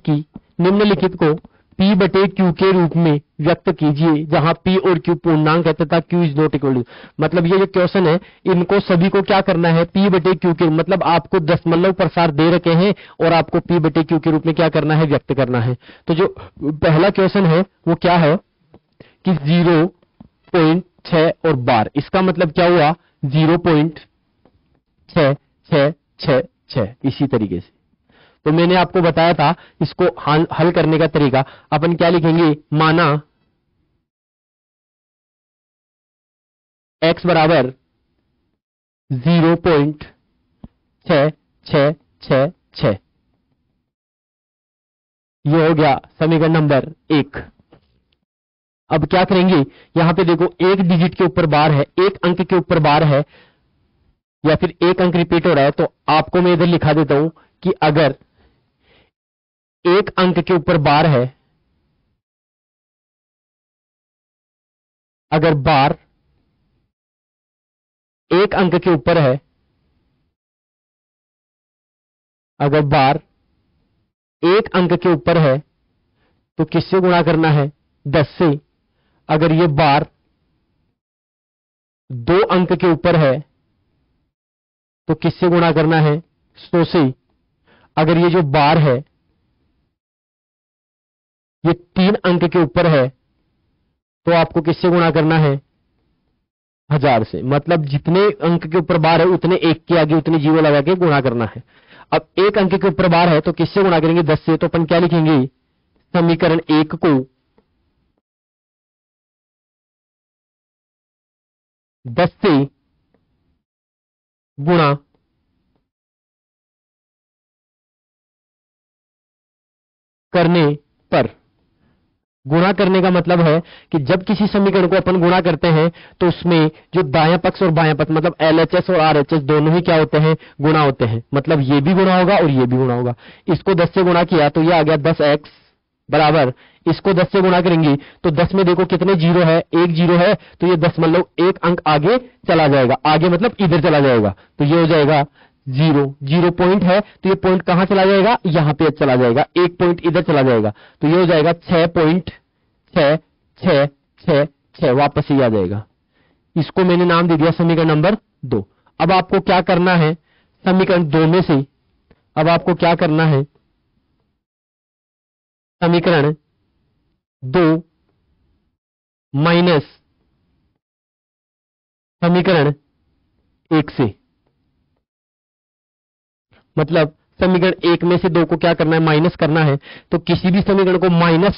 Speaker 1: को P/Q के रूप में व्यक्त कीजिए, जहां P और Q पूर्णांक है तथा Q is not equal to. मतलब ये जो क्वेश्चन है इनको सभी को क्या करना है, P/Q के, मतलब आपको दशमलव प्रसार दे रखे हैं और आपको P/Q के रूप में क्या करना है, व्यक्त करना है। तो जो पहला क्वेश्चन है वो क्या है कि 0.6 और बार, इसका मतलब क्या हुआ 0.6666, इसी तरीके से। तो मैंने आपको बताया था इसको हल करने का तरीका। अपन क्या लिखेंगे, माना x बराबर 0.6666, ये हो गया समीकरण नंबर 1। अब क्या करेंगे, यहां पे देखो एक डिजिट के ऊपर बार है, एक अंक के ऊपर बार है, या फिर एक अंक रिपीट हो रहा है। तो आपको मैं इधर लिखा देता हूं कि अगर एक अंक के ऊपर बार है, अगर बार एक अंक के ऊपर है, अगर बार एक अंक के ऊपर है तो किससे गुणा करना है, 10 से। अगर ये बार 2 अंक के ऊपर है तो किससे गुणा करना है, 100 से। अगर ये जो बार है ये 3 अंक के ऊपर है तो आपको किससे गुणा करना है, 1000 से। मतलब जितने अंक के ऊपर बार है उतने एक के आगे उतने जीरो लगा के गुणा करना है। अब एक अंक के ऊपर बार है तो किससे गुणा करेंगे, 10 से। तो अपन क्या लिखेंगे, समीकरण 1 को 10 से गुणा करने पर, गुणा करने का मतलब है कि जब किसी समीकरण को अपन गुणा करते हैं तो उसमें जो दायां पक्ष और बायां पक्ष, मतलब LHS और RHS दोनों ही क्या होते हैं, गुणा होते हैं। मतलब ये भी गुणा होगा और ये भी गुणा होगा। इसको 10 से गुणा किया तो ये आ गया 10x बराबर, इसको 10 से गुणा करेंगे तो 10 में देखो कितने जीरो है, एक जीरो है, तो ये दशमलव एक अंक आगे चला जाएगा। आगे मतलब इधर चला जाएगा, तो ये हो जाएगा 0 पॉइंट है तो ये पॉइंट कहां चला जाएगा, यहां पे चला जाएगा। एक पॉइंट इधर चला जाएगा तो ये हो जाएगा 6.666, वापस ही आ जाएगा। इसको मैंने नाम दे दिया समीकरण नंबर 2। अब आपको क्या करना है, समीकरण 2 में से अब आपको क्या करना है, समीकरण 2 माइनस समीकरण 1 से, मतलब समीकरण 1 में से 2 को क्या करना है, माइनस करना है। तो किसी भी समीकरण को माइनस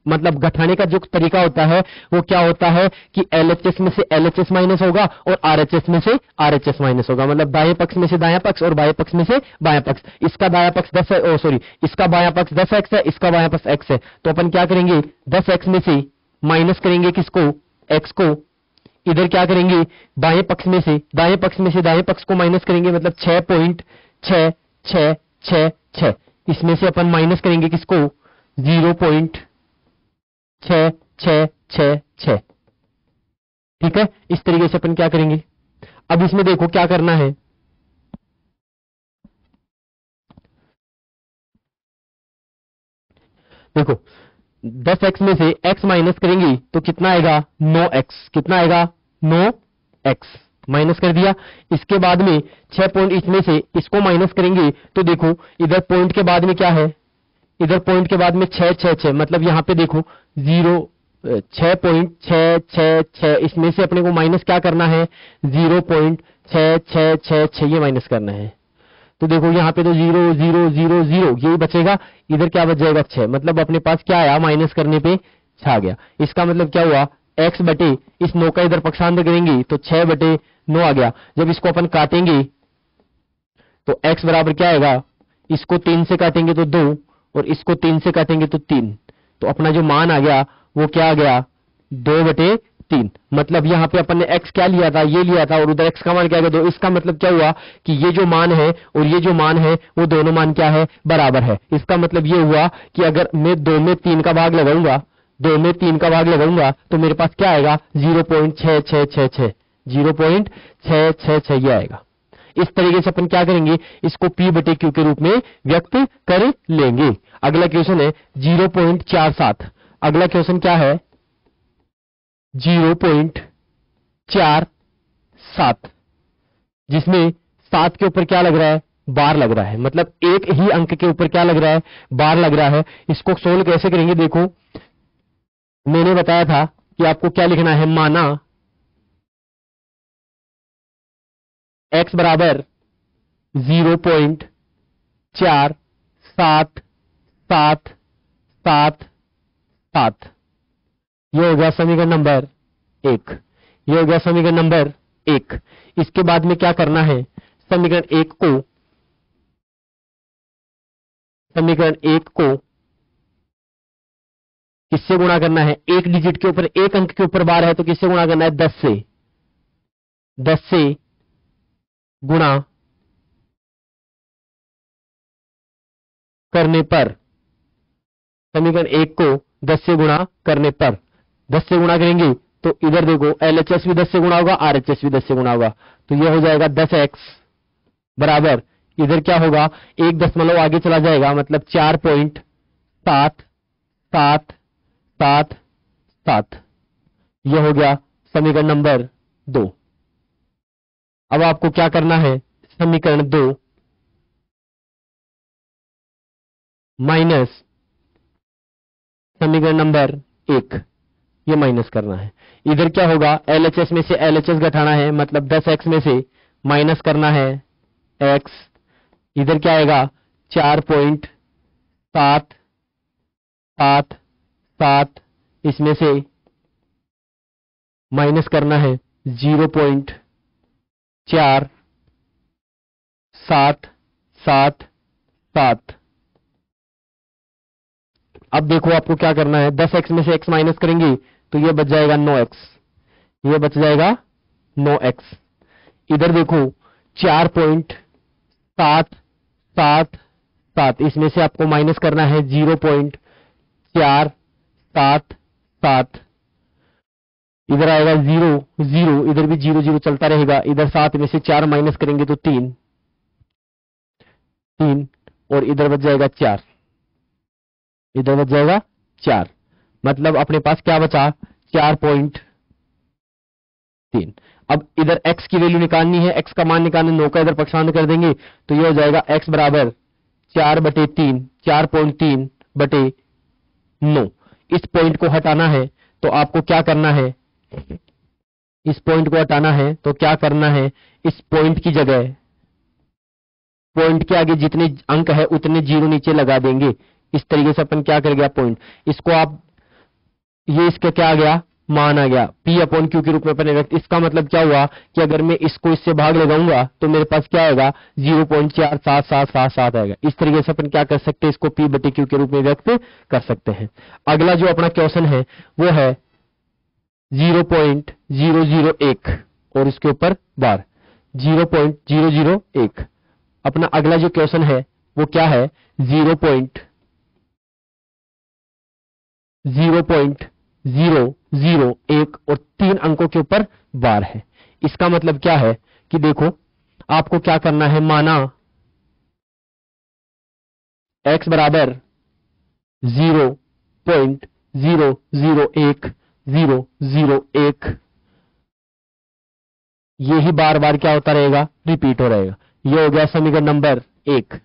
Speaker 1: मतलब घटाने का जो तरीका होता है वो क्या होता है कि LHS में से LHS माइनस होगा और RHS में से RHS माइनस होगा। मतलब दाएं पक्ष में से दायां पक्ष और बाएं पक्ष में से बायां पक्ष। इसका दायां पक्ष 10 है, इसका बायां पक्ष 10x है, इसका बायां पक्ष x है। तो अपन क्या करेंगे, 10x में से माइनस करेंगे किसको, x को, इधर क्या करेंगे, दाएं पक्ष में से दाएं पक्ष को माइनस करेंगे, मतलब 6.6666, इसमें से अपन माइनस करेंगे किसको, 0.6666। ठीक है, इस तरीके से अपन क्या करेंगे। अब इसमें देखो क्या करना है, देखो 10x में से x माइनस करेंगे तो कितना आएगा, 9x। कितना आएगा, 9x माइनस कर दिया। इसके बाद में 6 पॉइंट इसमें से इसको माइनस करेंगे तो देखो इधर पॉइंट के बाद में क्या है, इधर पॉइंट के बाद में 6 मतलब यहां पे देखो 6.666, इसमें से अपने को माइनस क्या करना है, 0.6666 ये माइनस करना है। तो देखो यहाँ पे तो 0 0 0 0 यही बचेगा, इधर क्या बच जाएगा 6, मतलब अपने पास क्या आया, माइनस करने पे छा गया। इसका मतलब क्या हुआ, x बटे इस 9 का इधर पक्षांतर करेंगे तो 6/9 आ गया। जब इसको अपन काटेंगे तो x बराबर क्या आएगा, इसको 3 से काटेंगे तो 2 और इसको 3 से काटेंगे तो 3, तो अपना जो मान आ गया वो क्या आ गया, 2/3। मतलब यहाँ पे अपन ने x क्या लिया था, ये लिया था, और उधर x का मान क्या गया, 2। इसका मतलब क्या हुआ कि ये जो मान है और ये जो मान है वो दोनों मान क्या है, बराबर है। इसका मतलब ये हुआ कि अगर मैं 2 में 3 का भाग लगाऊंगा, 2 में 3 का भाग लगाऊंगा तो मेरे पास क्या आएगा, 0.6666, 0.666 ये आएगा। इस तरीके से अपन क्या करेंगे, इसको p/q के रूप में व्यक्त कर लेंगे। अगला क्वेश्चन है 0.47। अगला क्वेश्चन क्या है, 0.47, जिसमें 7 के ऊपर क्या लग रहा है, बार लग रहा है, मतलब एक ही अंक के ऊपर क्या लग रहा है, बार लग रहा है। इसको सोल्व कैसे करेंगे, देखो मैंने बताया था कि आपको क्या लिखना है, माना x बराबर 0.4777, ये हो गया समीकरण नंबर 1। ये हो गया समीकरण नंबर 1। इसके बाद में क्या करना है, समीकरण 1 को किससे गुणा करना है, एक डिजिट के ऊपर, एक अंक के ऊपर बार है तो किससे गुणा करना है, 10 से गुणा करने पर, समीकरण 1 को 10 से गुणा करने पर, 10 से गुणा करेंगे तो इधर देखो LHS भी 10 से गुणा होगा, RHS भी 10 से गुणा होगा, तो यह हो जाएगा 10x बराबर, इधर क्या होगा, 1 दशमलव आगे चला जाएगा, मतलब 4.7777, यह हो गया समीकरण नंबर 2। अब आपको क्या करना है, समीकरण 2 माइनस समीकरण नंबर 1, ये माइनस करना है। इधर क्या होगा, LHS में से LHS घटाना है, मतलब 10x में से माइनस करना है x, इधर क्या आएगा 4.777, इसमें से माइनस करना है 0.4777। अब देखो आपको क्या करना है, 10x में से x माइनस करेंगे तो ये बच जाएगा 9x, ये बच जाएगा 9x। इधर देखो 4.777, इसमें से आपको माइनस करना है 0.477, इधर आएगा 0 0, इधर भी 0 0 चलता रहेगा। इधर 7 में से 4 माइनस करेंगे तो 3 3, और इधर बच जाएगा 4, इधर बच जाएगा 4, मतलब अपने पास क्या बचा, 4.3। अब इधर x की वैल्यू निकालनी है, x का मान निकालना, 9 का इधर पक्षांतर कर देंगे तो ये हो जाएगा x बराबर 4/3, 4.3/9। इस पॉइंट को हटाना है तो आपको क्या करना है, इस पॉइंट को हटाना है तो क्या करना है, इस पॉइंट की जगह, पॉइंट के आगे जितने अंक है उतने 0 नीचे लगा देंगे। इस तरीके से अपन क्या कर गया, पॉइंट, इसको आप, ये इसका क्या आ गया, मान आ गया, p/q के रूप में अपन व्यक्त। इसका मतलब क्या हुआ कि अगर मैं इसको इससे भाग लगाऊंगा तो मेरे पास क्या आएगा, 0.47777 आएगा। इस तरीके से अपन क्या कर सकते हैं, इसको p/q के रूप में व्यक्त कर सकते हैं। अगला जो अपना क्वेश्चन है वो है 0.001 और इसके ऊपर बार 0.001। अपना अगला जो क्वेश्चन है वो क्या है, 0.001 और 3 अंकों के ऊपर बार है। इसका मतलब क्या है कि देखो आपको क्या करना है, माना x बराबर 0.001 ये ही बार बार क्या होता रहेगा, रिपीट हो रहेगा। ये हो गया समीकरण नंबर 1।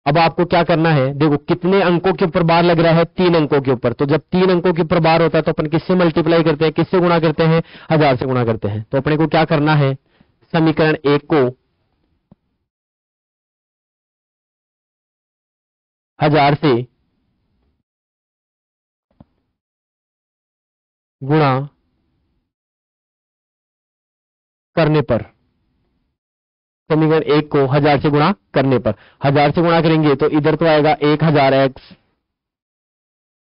Speaker 1: अब आपको क्या करना है, देखो कितने अंकों के ऊपर बार लग रहा है, 3 अंकों के ऊपर। तो जब 3 अंकों के ऊपर बार होता है तो अपन किससे मल्टीप्लाई करते हैं, किससे गुणा करते हैं, 1000 से गुणा करते हैं। तो अपने को क्या करना है, समीकरण 1 को 1000 से गुणा करने पर, समीकरण 1 को 1000 से गुणा करने पर, 1000 से गुणा करेंगे तो इधर तो आएगा 1000x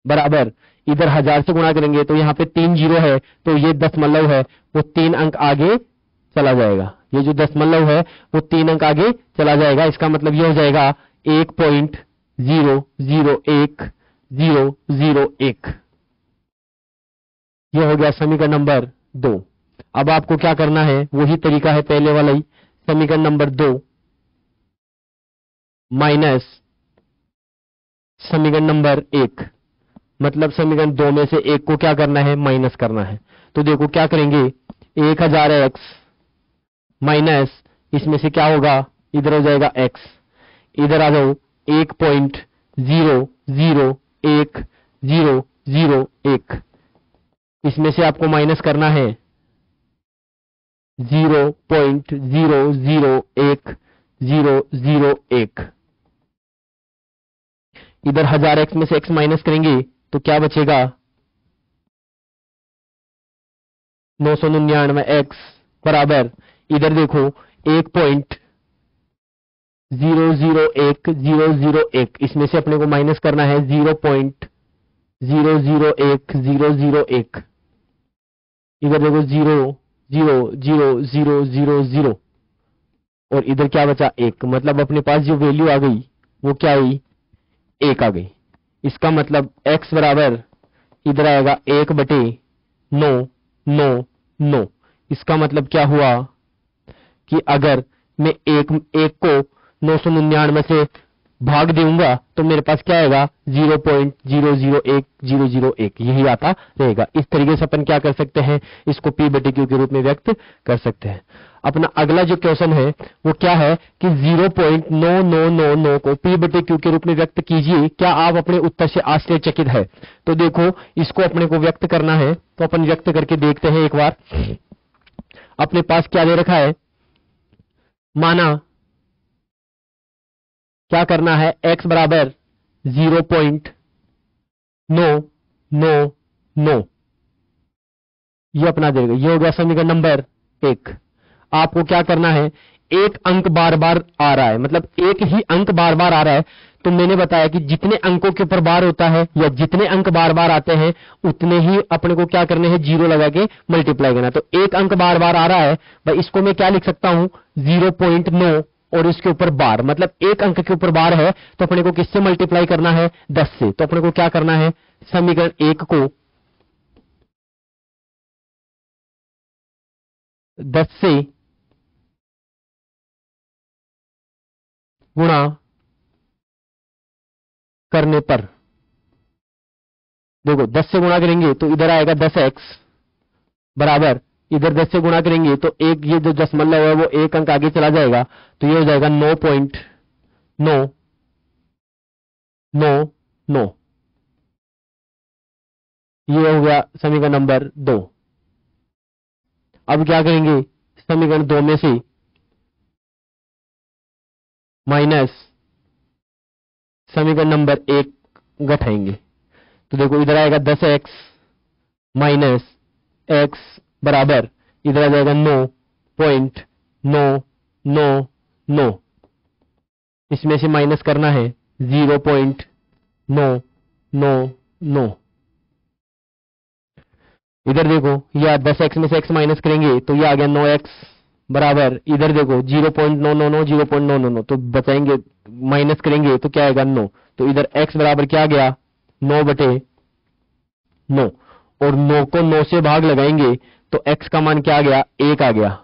Speaker 1: बराबर, इधर 1000 से गुणा करेंगे तो यहाँ पे 3 जीरो है तो ये दशमलव है वो 3 अंक आगे चला जाएगा। ये जो दशमलव है वो 3 अंक आगे चला जाएगा। इसका मतलब ये हो जाएगा 1.001 ये हो गया समीकरण नंबर 2। अब आपको क्या करना है, वही तरीका है पहले वाला ही, समीकरण नंबर 2 माइनस समीकरण नंबर 1, मतलब समीकरण 2 में से 1 को क्या करना है, माइनस करना है। तो देखो क्या करेंगे, 1000x माइनस इसमें से क्या होगा, इधर हो जाएगा x, इधर आ जाओ 1.001 इसमें से आपको माइनस करना है 0.001001। इधर 1000x में से x माइनस करेंगे तो क्या बचेगा, 999x बराबर, इधर देखो 1.001001 इसमें से अपने को माइनस करना है 0.001001। इधर देखो 0.00000 और इधर क्या बचा 1, मतलब अपने पास जो वैल्यू आ गई वो क्या आई, 1 आ गई। इसका मतलब x बराबर इधर आएगा 1/999। इसका मतलब क्या हुआ कि अगर मैं एक को 999 से भाग दूंगा तो मेरे पास क्या आएगा, 0.001001 यही आता रहेगा। इस तरीके से अपन क्या कर सकते हैं, इसको p/q के रूप में व्यक्त कर सकते हैं। अपना अगला जो क्वेश्चन है वो क्या है कि 0.9999 को p/q के रूप में व्यक्त कीजिए, क्या आप अपने उत्तर से आश्चर्यचकित है। तो देखो इसको अपने को व्यक्त करना है तो अपन व्यक्त करके देखते हैं एक बार। अपने पास क्या दे रखा है, माना क्या करना है, x बराबर 0.999 ये अपना देगा। ये हो गया समीकरण नंबर 1। आपको क्या करना है, एक अंक बार बार आ रहा है, मतलब एक ही अंक बार बार आ रहा है। तो मैंने बताया कि जितने अंकों के ऊपर बार होता है या जितने अंक बार बार आते हैं उतने ही अपने को क्या करने हैं, जीरो लगा के मल्टीप्लाई करना। तो एक अंक बार बार आ रहा है भाई, इसको मैं क्या लिख सकता हूं, 0.9 और इसके ऊपर बार, मतलब एक अंक के ऊपर बार है तो अपने को किससे मल्टीप्लाई करना है, 10 से। तो अपने को क्या करना है, समीकरण 1 को 10 से गुणा करने पर, देखो 10 से गुणा करेंगे तो इधर आएगा 10x बराबर, इधर 10 से गुणा करेंगे तो एक ये जो दशमलव है वो एक अंक आगे चला जाएगा तो ये हो जाएगा 9.999। ये हो गया समीकरण नंबर 2। अब क्या करेंगे, समीकरण 2 में से माइनस समीकरण नंबर 1 घटाएंगे तो देखो इधर आएगा 10x माइनस x बराबर, इधर आ जाएगा 9.999। इसमें से माइनस करना है 0.999। इधर देखो, या 10x में से x माइनस करेंगे तो ये आ गया 9x बराबर, इधर देखो 0.999 0.999, तो बचाएंगे माइनस करेंगे तो क्या आएगा 9, तो इधर x बराबर क्या आ गया 9/9, और 9 को 9 से भाग लगाएंगे तो x का मान क्या आ गया 1 आ गया।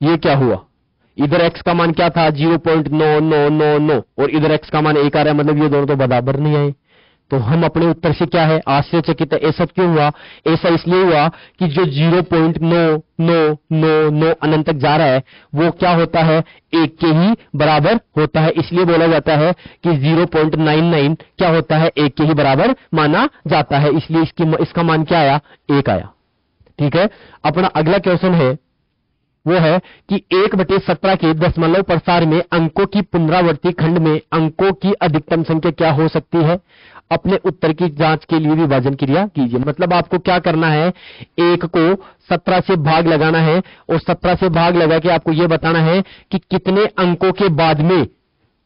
Speaker 1: ये क्या हुआ, इधर x का मान क्या था 0.9999 और इधर x का मान 1 आ रहा है, मतलब ये दोनों तो बराबर नहीं आए। तो हम अपने उत्तर से क्या है आश्चर्यचकित है। ऐसा क्यों हुआ, ऐसा इसलिए हुआ कि जो 0.9999 अनंत तक जा रहा है वो क्या होता है 1 के ही बराबर होता है, इसलिए बोला जाता है कि 0.99 क्या होता है 1 के ही बराबर माना जाता है, इसलिए इसका मान क्या आया 1 आया। ठीक है, अपना अगला क्वेश्चन है वो है कि 1/17 के दशमलव प्रसार में अंकों की पुनरावृत्ति खंड में अंकों की अधिकतम संख्या क्या हो सकती है। अपने उत्तर की जांच के लिए विभाजन क्रिया कीजिए। मतलब आपको क्या करना है, 1 को 17 से भाग लगाना है और 17 से भाग लगा के आपको यह बताना है कि कितने अंकों के बाद में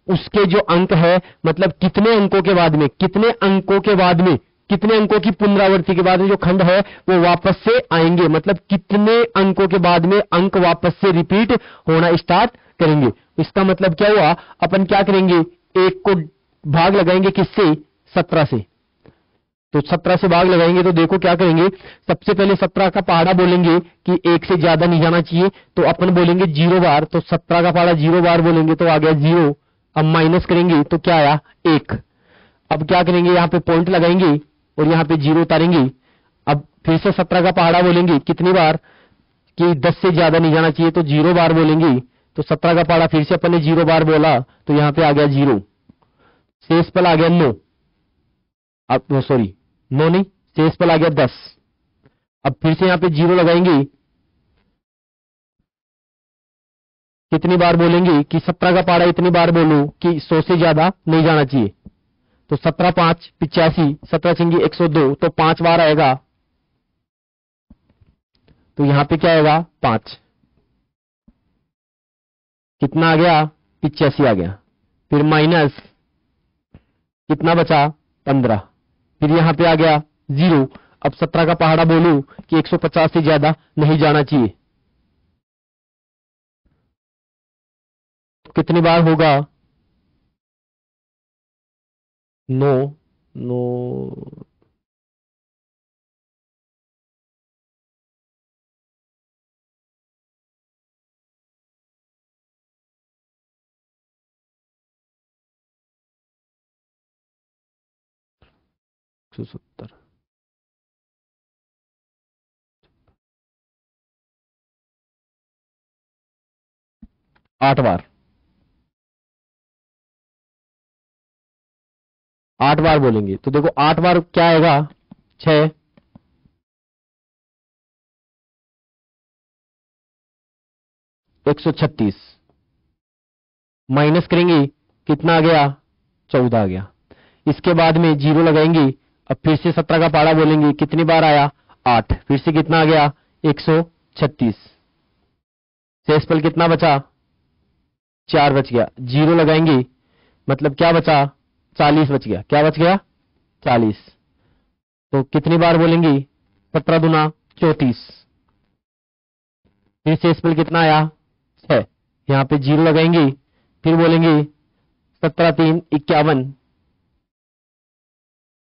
Speaker 1: उसके जो अंक है, मतलब कितने अंकों के बाद में, कितने अंकों के बाद में, कितने अंकों की पुनरावृत्ति के बाद में जो खंड है वो वापस से आएंगे, मतलब कितने अंकों के बाद में अंक वापस से रिपीट होना स्टार्ट करेंगे। इसका मतलब क्या हुआ, अपन क्या करेंगे 1 को भाग लगाएंगे किससे 17 से, तो 17 से भाग लगाएंगे तो देखो क्या करेंगे, सबसे पहले 17 का पहाड़ा बोलेंगे कि 1 से ज्यादा नहीं जाना चाहिए, तो अपन बोलेंगे 0 बार, तो 17 का पहाड़ा 0 बार बोलेंगे तो आ गया 0। अब माइनस करेंगे तो क्या आया 1। अब क्या करेंगे, यहां पे पॉइंट लगाएंगे और यहां पे 0 उतारेंगे। अब फिर से 17 का पहाड़ा बोलेंगे कितनी बार कि 10 से ज्यादा नहीं जाना चाहिए, तो 0 बार बोलेंगे, तो 17 का पहाड़ा फिर से अपन ने 0 बार बोला तो यहां पे आ गया 0, शेष पल आ गया 9, अब सॉरी 9 नहीं, शेष पल आ गया 10। अब फिर से यहां पे 0 लगाएंगे, कितनी बार बोलेंगे कि 17 का पहाड़ा इतनी बार बोलो कि 100 से ज्यादा नहीं जाना चाहिए, तो 17 5 85, 17 छिंगी 102, तो 5 बार आएगा, तो यहां पे क्या आएगा 5, कितना आ गया 85 आ गया, फिर माइनस कितना बचा 15, फिर यहां पे आ गया 0। अब 17 का पहाड़ा बोलूं कि 150 से ज्यादा नहीं जाना चाहिए, तो कितनी बार होगा 9 9 170 8 बार, 8 बार बोलेंगे तो देखो 8 बार क्या आएगा 6, 136, माइनस करेंगे कितना आ गया 14 आ गया। इसके बाद में 0 लगाएंगे, अब फिर से 17 का पहाड़ा बोलेंगे कितनी बार आया 8, फिर से कितना आ गया 136, शेषफल कितना बचा 4 बच गया, 0 लगाएंगे मतलब क्या बचा 40 बच गया, क्या बच गया 40, तो कितनी बार बोलेंगे 17 दूना 34, फिर शेषफल कितना आया 6, यहां पे 0 लगाएंगे, फिर बोलेंगे 17 3 51,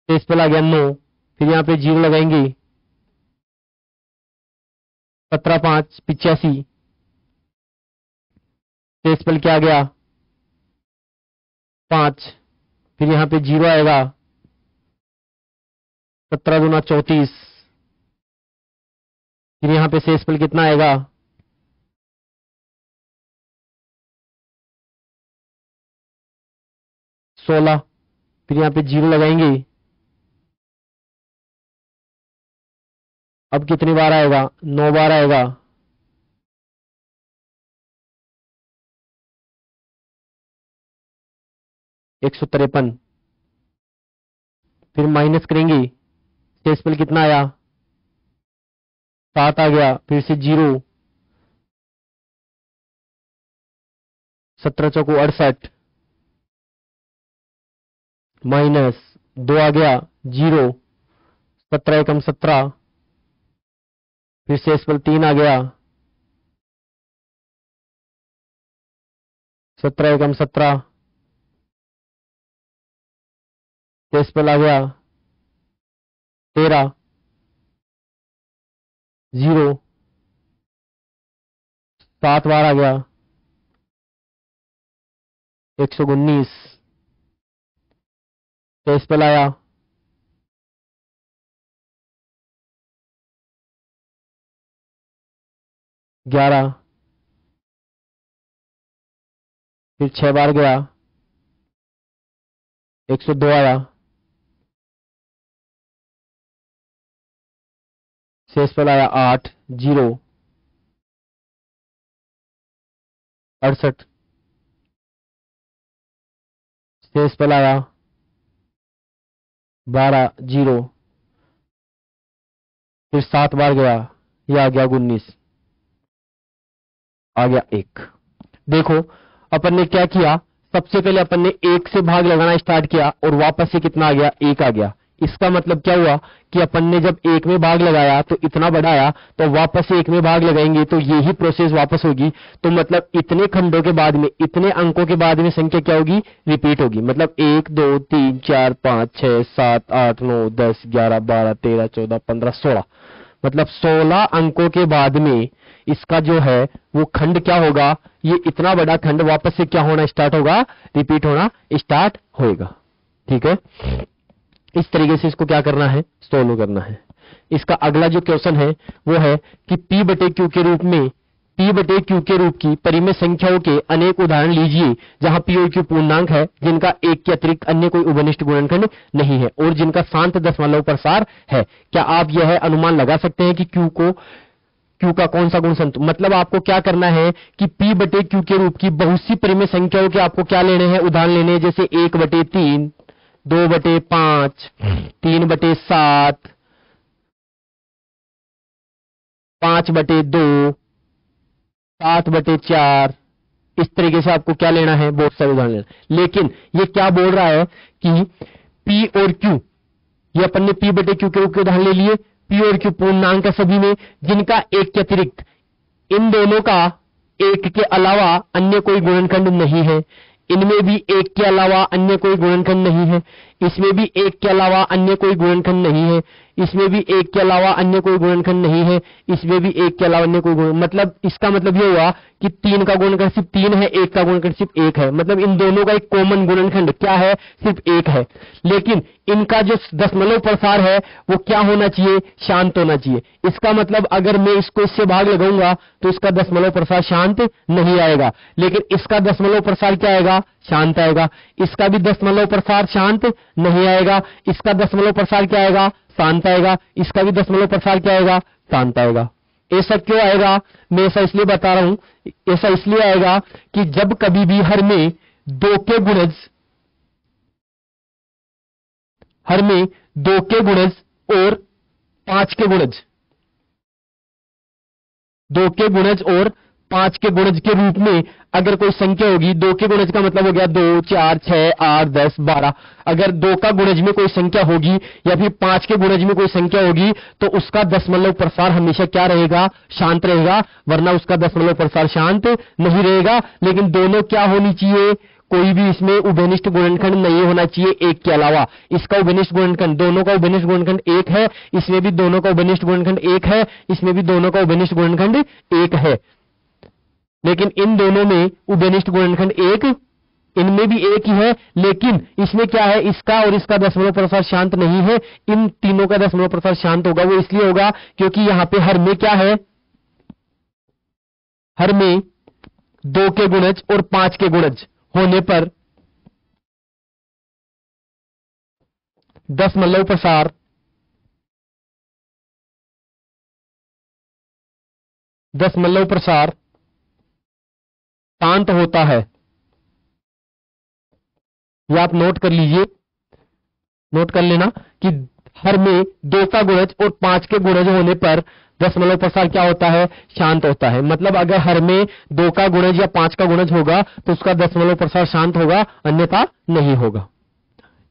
Speaker 1: शेषफल आ गया 9, फिर यहां पे 0 लगाएंगे 17 5 85, शेषफल क्या आ गया 5, फिर यहां पे 0 आएगा 17 दूना 34, फिर यहां पे शेषफल कितना आएगा 16, फिर यहां पे 0 लगाएंगे, अब कितनी बार आएगा 9 बार आएगा, 153, फिर माइनस करेंगे, शेषफल कितना आया 7 आ गया, फिर से 0, 17 चौको 68, माइनस 2 आ गया 0, 17 एकम 17, फिर शेषफल 3 आ गया, 17 एकम 17, शेषफल आ गया 13, 0, 7 बार आ गया 119, शेषफल आया 11, फिर 6 बार गया 102 आया, शेषफल आया 8, 0, 68, शेषफल आया 12, 0, फिर 7 बार गया, यह आ गया 19, आ गया 1। देखो अपन ने क्या किया, सबसे पहले अपन ने 1 से भाग लगाना स्टार्ट किया और वापस से कितना आ गया, 1 आ गया। इसका मतलब क्या हुआ कि अपन ने जब 1 में भाग लगाया तो इतना बढ़ाया, तो वापस से 1 में भाग लगाएंगे तो यही प्रोसेस वापस होगी। तो मतलब इतने खंडों के बाद में, इतने अंकों के बाद में संख्या क्या होगी, रिपीट होगी। मतलब 1 2 3 4 5 6 7 8 9 10 11 12 13 14 15 16, मतलब 16 अंकों के बाद में इसका जो है वो खंड क्या होगा, ये इतना बड़ा खंड वापस से क्या होना स्टार्ट होगा, रिपीट होना स्टार्ट होएगा। ठीक है, इस तरीके से इसको क्या करना है, सोल्व करना है। इसका अगला जो क्वेश्चन है वो है कि P बटे Q के रूप में, P बटे Q के रूप की परिमेय संख्याओं के अनेक उदाहरण लीजिए जहां P और Q पूर्णांक है, जिनका 1 के अतिरिक्त अन्य कोई उभयनिष्ठ गुणनखंड नहीं है और जिनका शांत दशमलव प्रसार है। क्या आप यह अनुमान लगा सकते हैं कि Q का कौन सा गुण संत, मतलब आपको क्या करना है कि P बटे Q के रूप की बहुत सी परिमेय संख्याओं के आपको क्या लेने हैं, उदाहरण लेने हैं। जैसे 1 बटे 3, 2 बटे 5, 3 बटे 7, 5 बटे 2, 7 बटे 4, इस तरीके से आपको क्या लेना है, बहुत सारे उदाहरण लेना। लेकिन ये क्या बोल रहा है कि P और Q, ये अपन ने P बटे Q के रूप के उदाहरण ले लिए। P और Q पूर्णांक है सभी में, जिनका 1 के अतिरिक्त इन दोनों का 1 के अलावा अन्य कोई गुणनखंड नहीं है। इनमें भी 1 के अलावा अन्य कोई गुणनखंड नहीं है, इसमें भी 1 के अलावा अन्य कोई गुणनखंड नहीं है, इसमें भी 1 के अलावा अन्य कोई गुणनखंड नहीं है, इसमें भी 1 के अलावा अन्य कोई गुण, मतलब इसका मतलब ये हुआ कि 3 का गुणनखंड सिर्फ 3 है, 1 का गुणनखंड सिर्फ 1 है। मतलब इन दोनों का एक कॉमन गुणनखंड क्या है, सिर्फ 1 है। लेकिन इनका जो दशमलव प्रसार है वो क्या होना चाहिए, शांत होना चाहिए। इसका मतलब अगर मैं इसको इससे भाग लगाऊंगा तो इसका दशमलव प्रसार शांत नहीं आएगा, लेकिन इसका दशमलव प्रसार क्या आएगा, शांत आएगा। इसका भी दशमलव प्रसार शांत नहीं आएगा, इसका दशमलव प्रसार क्या आएगा, शांत आएगा। इसका भी दशमलव प्रसार क्या आएगा, शांत आएगा। ऐसा क्यों आएगा, मैं ऐसा इसलिए बता रहा हूं, ऐसा इसलिए आएगा कि जब कभी भी हर में 2 के गुणज, हर में 2 के गुणज और 5 के गुणज, 2 के गुणज और 5 के गुणज के रूप में अगर कोई संख्या होगी, 2 के गुणज का मतलब हो गया 2 4 6 8 10 12, अगर 2 का गुणज में कोई संख्या होगी या फिर 5 के गुणज में कोई संख्या होगी तो उसका दशमलव प्रसार हमेशा क्या रहेगा, शांत रहेगा, वरना उसका दशमलव प्रसार शांत नहीं रहेगा। लेकिन दोनों क्या होनी चाहिए, कोई भी इसमें उभयनिष्ठ गुणनखंड नहीं होना चाहिए 1 के अलावा। इसका उभयनिष्ठ गुणनखंड, दोनों का उभयनिष्ठ गुणनखंड 1 है, इसमें भी दोनों का उभयनिष्ठ गुणनखंड 1 है, इसमें भी दोनों का उभयनिष्ठ गुणनखंड 1 है। लेकिन इन दोनों में उभयनिष्ठ गुणनखंड 1, इनमें भी 1 ही है, लेकिन इसमें क्या है, इसका और इसका दशमलव प्रसार शांत नहीं है। इन तीनों का दशमलव प्रसार शांत होगा, वो इसलिए होगा क्योंकि यहां पे हर में क्या है, हर में 2 के गुणज और 5 के गुणज होने पर दशमलव प्रसार शांत होता है। यह आप नोट कर लीजिए, नोट कर लेना कि हर में 2 का गुणज और 5 के गुणज होने पर दशमलव प्रसार क्या होता है, शांत होता है। मतलब अगर हर में 2 का गुणज या 5 का गुणज होगा तो उसका दशमलव प्रसार शांत होगा, अन्यथा नहीं होगा।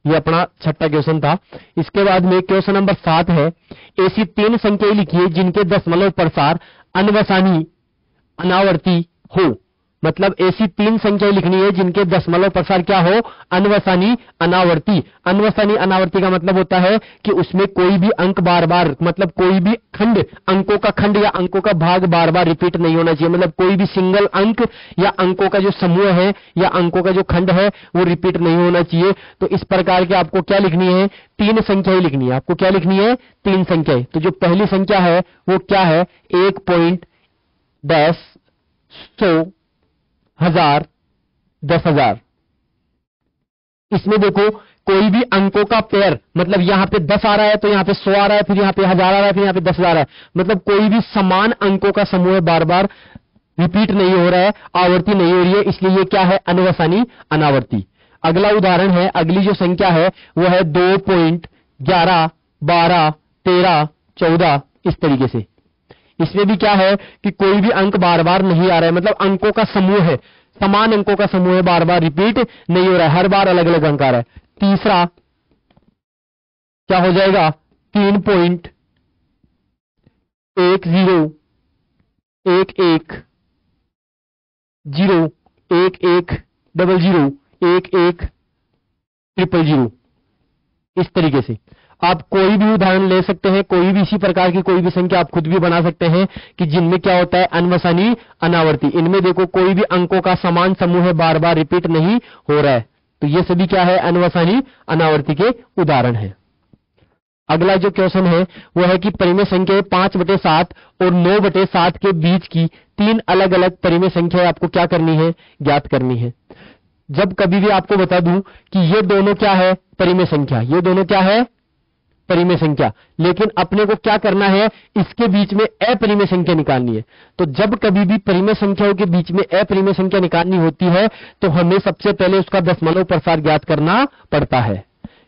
Speaker 1: ये अपना छठा क्वेश्चन था। इसके बाद में क्वेश्चन नंबर 7 है, ऐसी 3 संख्याएं लिखिए जिनके दशमलव प्रसार अनवसानी अनावर्ती हो। मतलब ऐसी 3 संख्याएं लिखनी है जिनके दशमलव प्रसार क्या हो, अनवसानी अनावर्ती। अनवसानी अनावर्ती का मतलब होता है कि उसमें कोई भी अंक बार बार, मतलब कोई भी खंड, अंकों का खंड या अंकों का भाग बार बार रिपीट नहीं होना चाहिए। मतलब कोई भी सिंगल अंक या अंकों का जो समूह है या अंकों का जो खंड है वो रिपीट नहीं होना चाहिए। तो इस प्रकार के आपको क्या लिखनी है, 3 संख्याएं लिखनी है। आपको क्या लिखनी है, 3 संख्याएं। तो जो पहली संख्या है वो क्या है, 1 पॉइंट 10 100 1000 10,000। इसमें देखो कोई भी अंकों का पेयर, मतलब यहां पे 10 आ रहा है तो यहां पे 100 आ रहा है, फिर यहां पे 1000 आ रहा है, फिर यहां पे 10,000 आ रहा है। मतलब कोई भी समान अंकों का समूह बार बार रिपीट नहीं हो रहा है, आवर्ती नहीं हो रही है, इसलिए ये क्या है, अनवसानी अनावर्ती। अगला उदाहरण है, अगली जो संख्या है वो है 2.11 12 13 14, इस तरीके से। इसमें भी क्या है कि कोई भी अंक बार बार नहीं आ रहा है, मतलब अंकों का समूह है, समान अंकों का समूह है, बार बार रिपीट नहीं हो रहा है, हर बार अलग अलग अंक आ रहा है। तीसरा क्या हो जाएगा, 3.10 11 11 00 11 000, इस तरीके से आप कोई भी उदाहरण ले सकते हैं, कोई भी इसी प्रकार की कोई भी संख्या आप खुद भी बना सकते हैं कि जिनमें क्या होता है, अनवसानी अनावर्ती। इनमें देखो कोई भी अंकों का समान समूह है, बार बार रिपीट नहीं हो रहा है, तो ये सभी क्या है, अनवसानी अनावर्ती के उदाहरण है। अगला जो क्वेश्चन है वो है कि परिमेय संख्या 5/7 और 9/7 के बीच की 3 अलग अलग परिमेय संख्या आपको क्या करनी है, ज्ञात करनी है। जब कभी भी आपको बता दूं कि ये दोनों क्या है, परिमेय संख्या, ये दोनों क्या है, परिमेय संख्या, लेकिन अपने को क्या करना है, इसके बीच में अपरिमेय संख्या निकालनी है। तो जब कभी भी परिमेय संख्याओं के बीच में अपरिमेय संख्या निकालनी होती है तो हमें सबसे पहले उसका दशमलव प्रसार ज्ञात करना पड़ता है,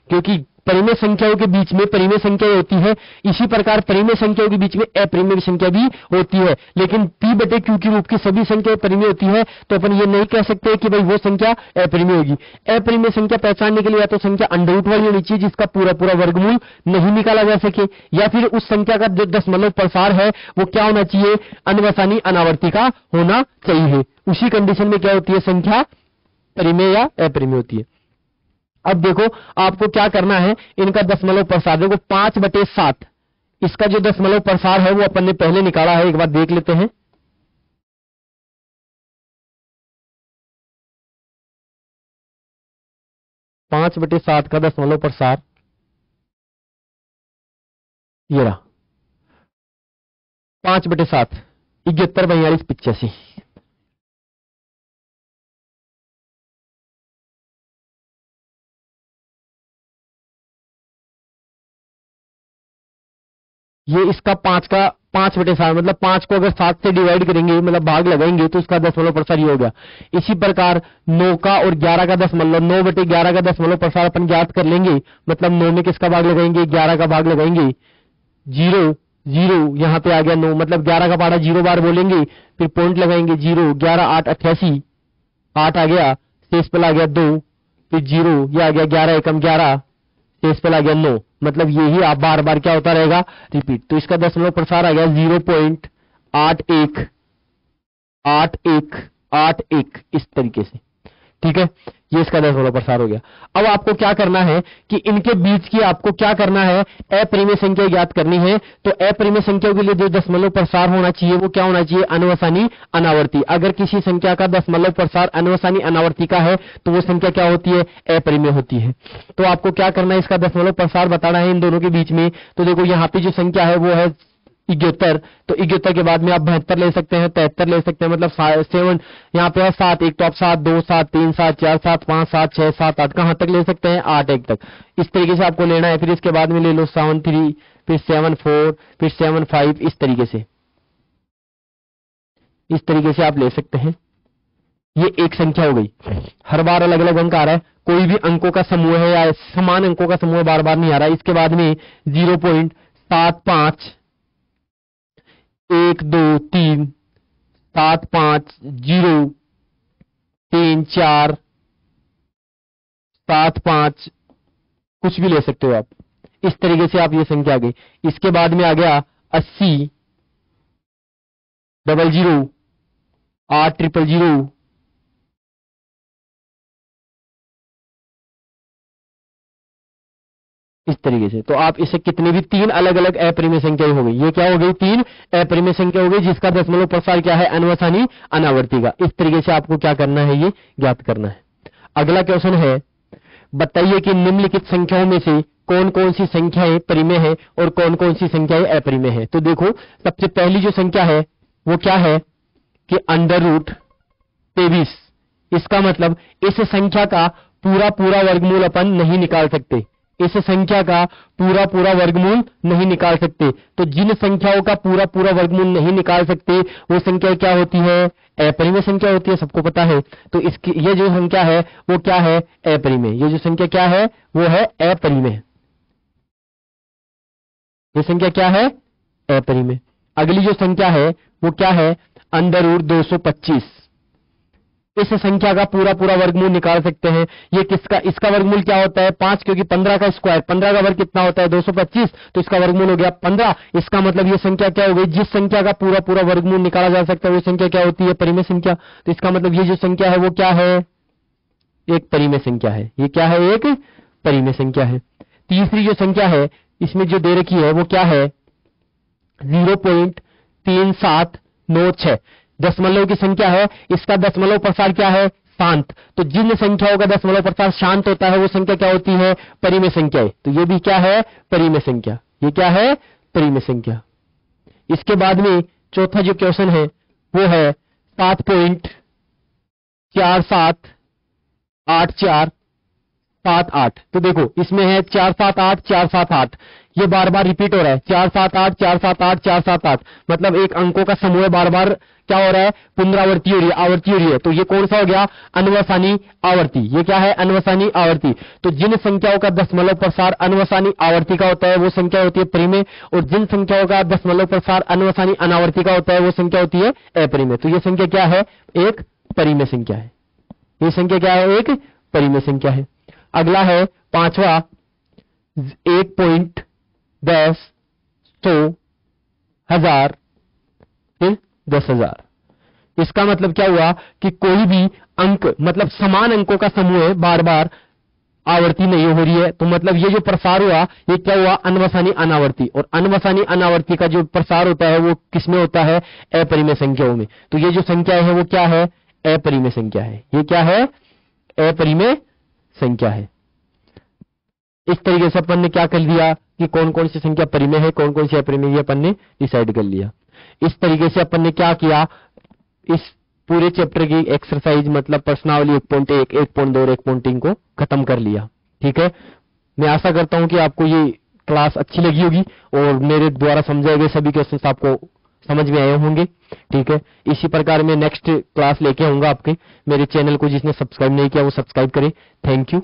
Speaker 1: क्योंकि परिमेय संख्याओं के बीच में परिमेय संख्या होती है, इसी प्रकार परिमेय संख्याओं के बीच में अपरिमेय संख्या भी होती है। लेकिन p/q के रूप की सभी संख्याएं परिमेय होती है, तो अपन ये नहीं कह सकते कि भाई वो संख्या अपरिमेय होगी। अपरिमेय संख्या पहचानने के लिए या तो संख्या अंडर रूट वाली होनी चाहिए जिसका पूरा पूरा वर्गमूल नहीं निकाला जा सके, या फिर उस संख्या का जो दशमलव प्रसार है वो क्या होना चाहिए, अनवसानी अनावर्ती का होना चाहिए। उसी कंडीशन में क्या होती है, संख्या परिमेय या अपरिमेय होती है। अब देखो आपको क्या करना है, इनका दशमलव प्रसार देखो 5/7, इसका जो दशमलव प्रसार है वो अपन ने पहले निकाला है, एक बार देख लेते हैं। पांच बटे सात का दशमलव प्रसार ये रहा, 5/7 71 42 85। ये इसका 5/7 मतलब 5 को अगर 7 से डिवाइड करेंगे, मतलब भाग लगाएंगे, तो इसका दशमलव प्रसार ये हो गया। इसी प्रकार 9 का और 11 का दशमलव, 9/11 का दशमलव प्रसार अपन ज्ञात कर लेंगे। मतलब 9 में किसका भाग लगाएंगे, 11 का भाग लगाएंगे, 0 0 यहां पे आ गया 9, मतलब 11 का पहाड़ा 0 बार बोलेंगे, फिर पॉइंट लगाएंगे 0 11 8 88, 8 आ गया, शेष पर आ गया 2, फिर 0, ये आ गया 11 एकम 11, शेष पर आ गया 9। मतलब यही आप बार बार क्या होता रहेगा, रिपीट। तो इसका दशमलव प्रसार आ गया 0.818181, इस तरीके से, ठीक है, ये इसका दशमलव प्रसार हो गया। अब आपको क्या करना है कि इनके बीच की आपको क्या करना है, अपरिमेय संख्या ज्ञात करनी है। तो अपरिमेय संख्याओं के लिए जो दशमलव प्रसार होना चाहिए वो क्या होना चाहिए, अनवसानी अनावर्ती। अगर किसी संख्या का दशमलव प्रसार अनवसानी अनावर्ती का है तो वो संख्या क्या होती है, अपरिमेय होती है। तो आपको क्या करना है, इसका दशमलव प्रसार बताना है इन दोनों के बीच में। तो देखो यहाँ पे जो संख्या है वो है 71, तो 71 के बाद में आप 72 ले सकते हैं, 73 ले सकते हैं, मतलब 7, यहाँ पे है 7, एक तो आप 7 2 7 3 7 4 7 5 7 6 7 8 कहां तक ले सकते हैं, 8 1 तक। इस तरीके से आपको लेना है। फिर इसके बाद में ले लो 7 3, फिर 7 4, फिर 7 5, इस तरीके से आप ले सकते हैं। ये एक संख्या हो गई, हर बार अलग अलग अंक आ रहा है, कोई भी अंकों का समूह है या समान अंकों का समूह बार बार नहीं आ रहा है। इसके बाद में 0.75 1 2 3 7 5 0 3 4 7 5 कुछ भी ले सकते हो आप। इस तरीके से आप ये संख्या आ गई। इसके बाद में आ गया 80 00 8000 इस तरीके से। तो आप इसे कितने भी 3 अलग अलग अपरिमेय संख्याएं हो गई। ये क्या हो गई? 3 अपरिमेय संख्या हो गई जिसका दशमलव प्रसार क्या है? अनवसानी अनावर्ती का। इस तरीके से आपको क्या करना है? ये ज्ञात करना है। अगला क्वेश्चन है, बताइए कि निम्नलिखित संख्याओं में से कौन कौन सी संख्याएं परिमेय है और कौन कौन सी संख्याएं अपरिमेय है। तो देखो, सबसे पहली जो संख्या है वो क्या है कि √23। इसका मतलब इस संख्या का पूरा पूरा वर्गमूल अपन नहीं निकाल सकते। इस संख्या का पूरा पूरा वर्गमूल नहीं निकाल सकते। तो जिन संख्याओं का पूरा पूरा वर्गमूल नहीं निकाल सकते वो संख्या क्या होती है? अपरिमेय संख्या होती है, सबको पता है। तो इसकी ये जो संख्या है वो क्या है? अपरिमेय। ये जो संख्या क्या है वो है अपरिमेय। ये संख्या क्या है? अपरिमेय। अगली जो संख्या है वो क्या है? √225। इस संख्या का पूरा पूरा वर्गमूल निकाल सकते हैं। ये किसका? इसका वर्गमूल क्या होता है? 5, क्योंकि 15 का स्क्वायर, 15 का वर्ग कितना होता है? 225। तो इसका वर्गमूल हो गया 15। इसका मतलब ये संख्या क्या हो गई? जिस संख्या का पूरा पूरा वर्गमूल निकाला जा सकता है वो संख्या क्या होती है? परिमेय संख्या। तो इसका मतलब ये जो संख्या है वो क्या है? एक परिमेय संख्या है। ये क्या है? एक परिमेय संख्या है। तीसरी जो संख्या है इसमें जो दे रखी है वो क्या है? 0.3796 दशमलव की संख्या है। इसका दशमलव प्रसार क्या है? शांत। तो जिन संख्याओं का दशमलव प्रसार शांत होता है वो संख्या क्या होती है? परिमेय संख्या। तो ये भी क्या है? परिमेय संख्या। ये क्या है? परिमेय संख्या। इसके बाद में चौथा जो क्वेश्चन है वो है 7.478478। तो देखो इसमें है 478 478। ये बार बार रिपीट हो रहा है। 478 478 478 मतलब एक अंकों का समूह बार बार क्या हो रहा है? पुनरावृत्ति हो रही है, आवृत्ति हो रही है। तो ये कौन सा हो गया? अनवसानी आवर्ती। ये क्या है? अनवसानी आवर्ती। तो जिन संख्याओं का दशमलव प्रसार अनवसानी आवर्ती का होता है वो संख्या होती है परिमेय, और जिन संख्याओं का दशमलव प्रसार अनवसानी अनावर्ती का होता है वो संख्या होती है अपरिमेय। तो ये संख्या क्या है? एक परिमेय संख्या है। ये संख्या क्या है? एक परिमेय संख्या है। अगला है पांचवा 1. 10 100 1000 फिर 10,000। इसका मतलब क्या हुआ कि कोई भी अंक मतलब समान अंकों का समूह है, बार बार आवर्ती नहीं हो रही है। तो मतलब ये जो प्रसार हुआ ये क्या हुआ? अनवसानी अनावर्ती। और अनवसानी अनावर्ती का जो प्रसार होता है वो किसमें होता है? अपरिमेय संख्याओं में। तो ये जो संख्या है वो क्या है? अपरिमेय संख्या है। ये क्या है? अपरिमेय संख्या है। इस तरीके से अपन ने क्या कर लिया कि कौन कौन सी संख्या परिमेय है, कौन कौन सी अपरिमेय, ये अपन ने डिसाइड कर लिया। इस तरीके से अपन ने क्या किया? इस पूरे चैप्टर की एक्सरसाइज मतलब प्रश्नावली 1.1 1.2 और 1.3 को खत्म कर लिया। ठीक है, मैं आशा करता हूं कि आपको ये क्लास अच्छी लगी होगी और मेरे द्वारा समझाए गए सभी क्वेश्चंस आपको समझ में आए होंगे। ठीक है, इसी प्रकार मैं नेक्स्ट क्लास लेके आऊंगा आपके। मेरे चैनल को जिसने सब्सक्राइब नहीं किया वो सब्सक्राइब करे। Thank you.